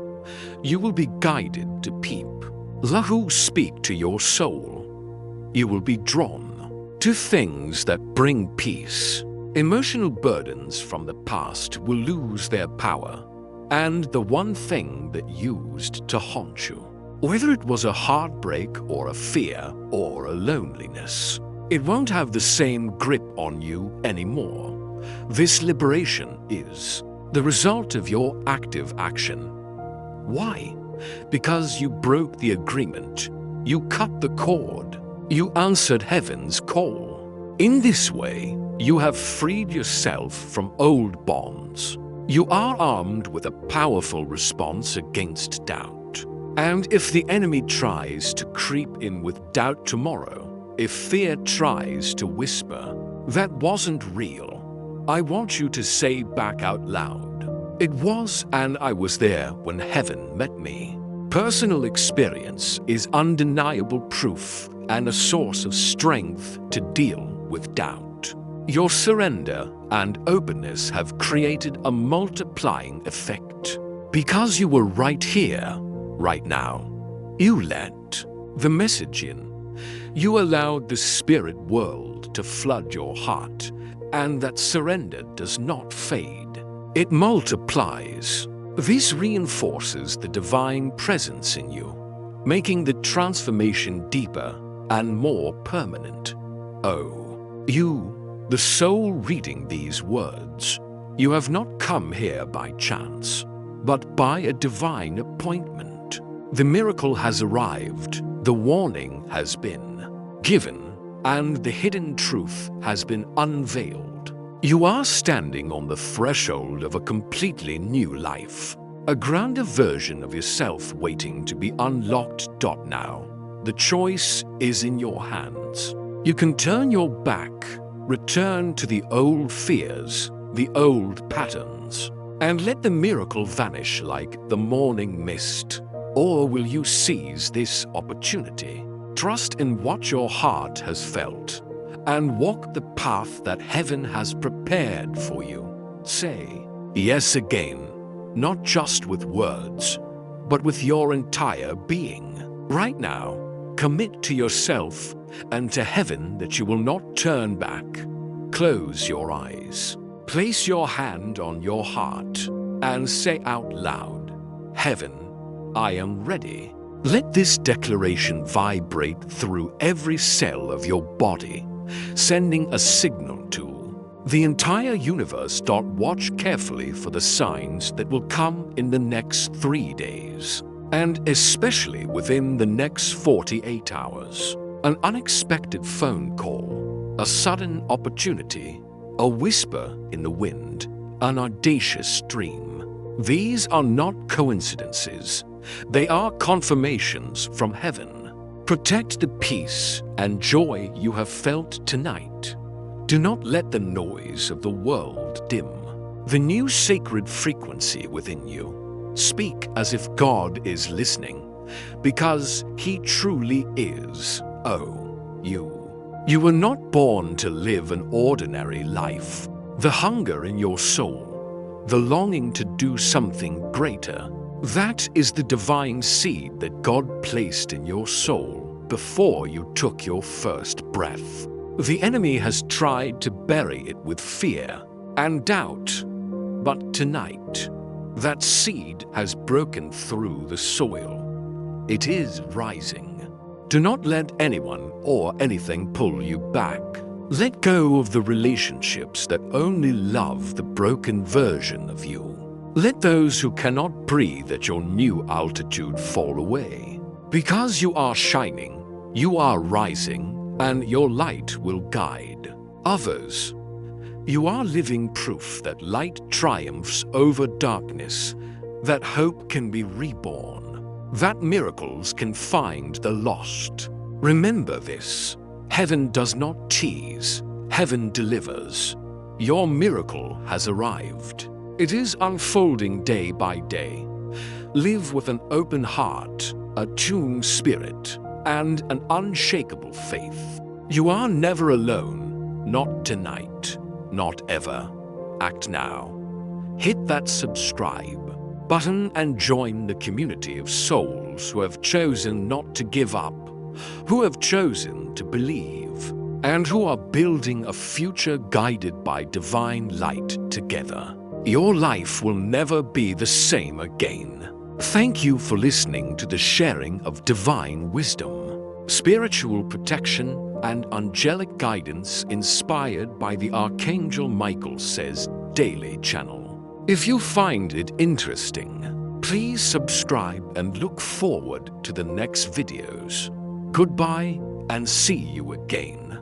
Speaker 1: You will be guided to peep. Lahu speak to your soul. You will be drawn. to things that bring peace. Emotional burdens from the past will lose their power, and the one thing that used to haunt you, whether it was a heartbreak or a fear or a loneliness, it won't have the same grip on you anymore. This liberation is the result of your active action. Why? Because you broke the agreement. You cut the cord. You answered heaven's call. In this way, you have freed yourself from old bonds. You are armed with a powerful response against doubt. And if the enemy tries to creep in with doubt tomorrow, if fear tries to whisper, "That wasn't real," I want you to say back out loud, "It was, and I was there when heaven met me." Personal experience is undeniable proof and a source of strength to deal with doubt. Your surrender and openness have created a multiplying effect. Because you were right here, right now, you let the message in. You allowed the spirit world to flood your heart, and that surrender does not fade. It multiplies. This reinforces the divine presence in you, making the transformation deeper and more permanent. Oh, you, the soul reading these words, you have not come here by chance, but by a divine appointment. The miracle has arrived, the warning has been given, and the hidden truth has been unveiled. You are standing on the threshold of a completely new life, a grander version of yourself waiting to be unlocked. Now, the choice is in your hands. You can turn your back, return to the old fears, the old patterns, and let the miracle vanish like the morning mist. Or will you seize this opportunity, trust in what your heart has felt, and walk the path that heaven has prepared for you? Say yes again, not just with words, but with your entire being. Right now, commit to yourself and to heaven that you will not turn back. Close your eyes. Place your hand on your heart and say out loud, "Heaven, I am ready." Let this declaration vibrate through every cell of your body, sending a signal to the entire universe. Watch carefully for the signs that will come in the next 3 days, and especially within the next 48 hours. An unexpected phone call, a sudden opportunity, a whisper in the wind, an audacious dream. These are not coincidences. They are confirmations from heaven. Protect the peace and joy you have felt tonight. Do not let the noise of the world dim the new sacred frequency within you. Speak as if God is listening, because He truly is. Oh, you were not born to live an ordinary life. The hunger in your soul, the longing to do something greater, that is the divine seed that God placed in your soul before you took your first breath. The enemy has tried to bury it with fear and doubt, but tonight, that seed has broken through the soil. It is rising. Do not let anyone or anything pull you back. Let go of the relationships that only love the broken version of you. Let those who cannot breathe at your new altitude fall away. Because you are shining, you are rising, and your light will guide others. You are living proof that light triumphs over darkness, that hope can be reborn, that miracles can find the lost. Remember this. Heaven does not tease, heaven delivers. Your miracle has arrived. It is unfolding day by day. Live with an open heart, a tuned spirit, and an unshakable faith. You are never alone, not tonight, not ever. Act now. Hit that subscribe button and join the community of souls who have chosen not to give up, who have chosen to believe. and who are building a future guided by divine light together. Your life will never be the same again. Thank you for listening to the sharing of divine wisdom, spiritual protection, and angelic guidance inspired by the Archangel Michael Says Daily channel. If you find it interesting, please subscribe and look forward to the next videos. Goodbye and see you again.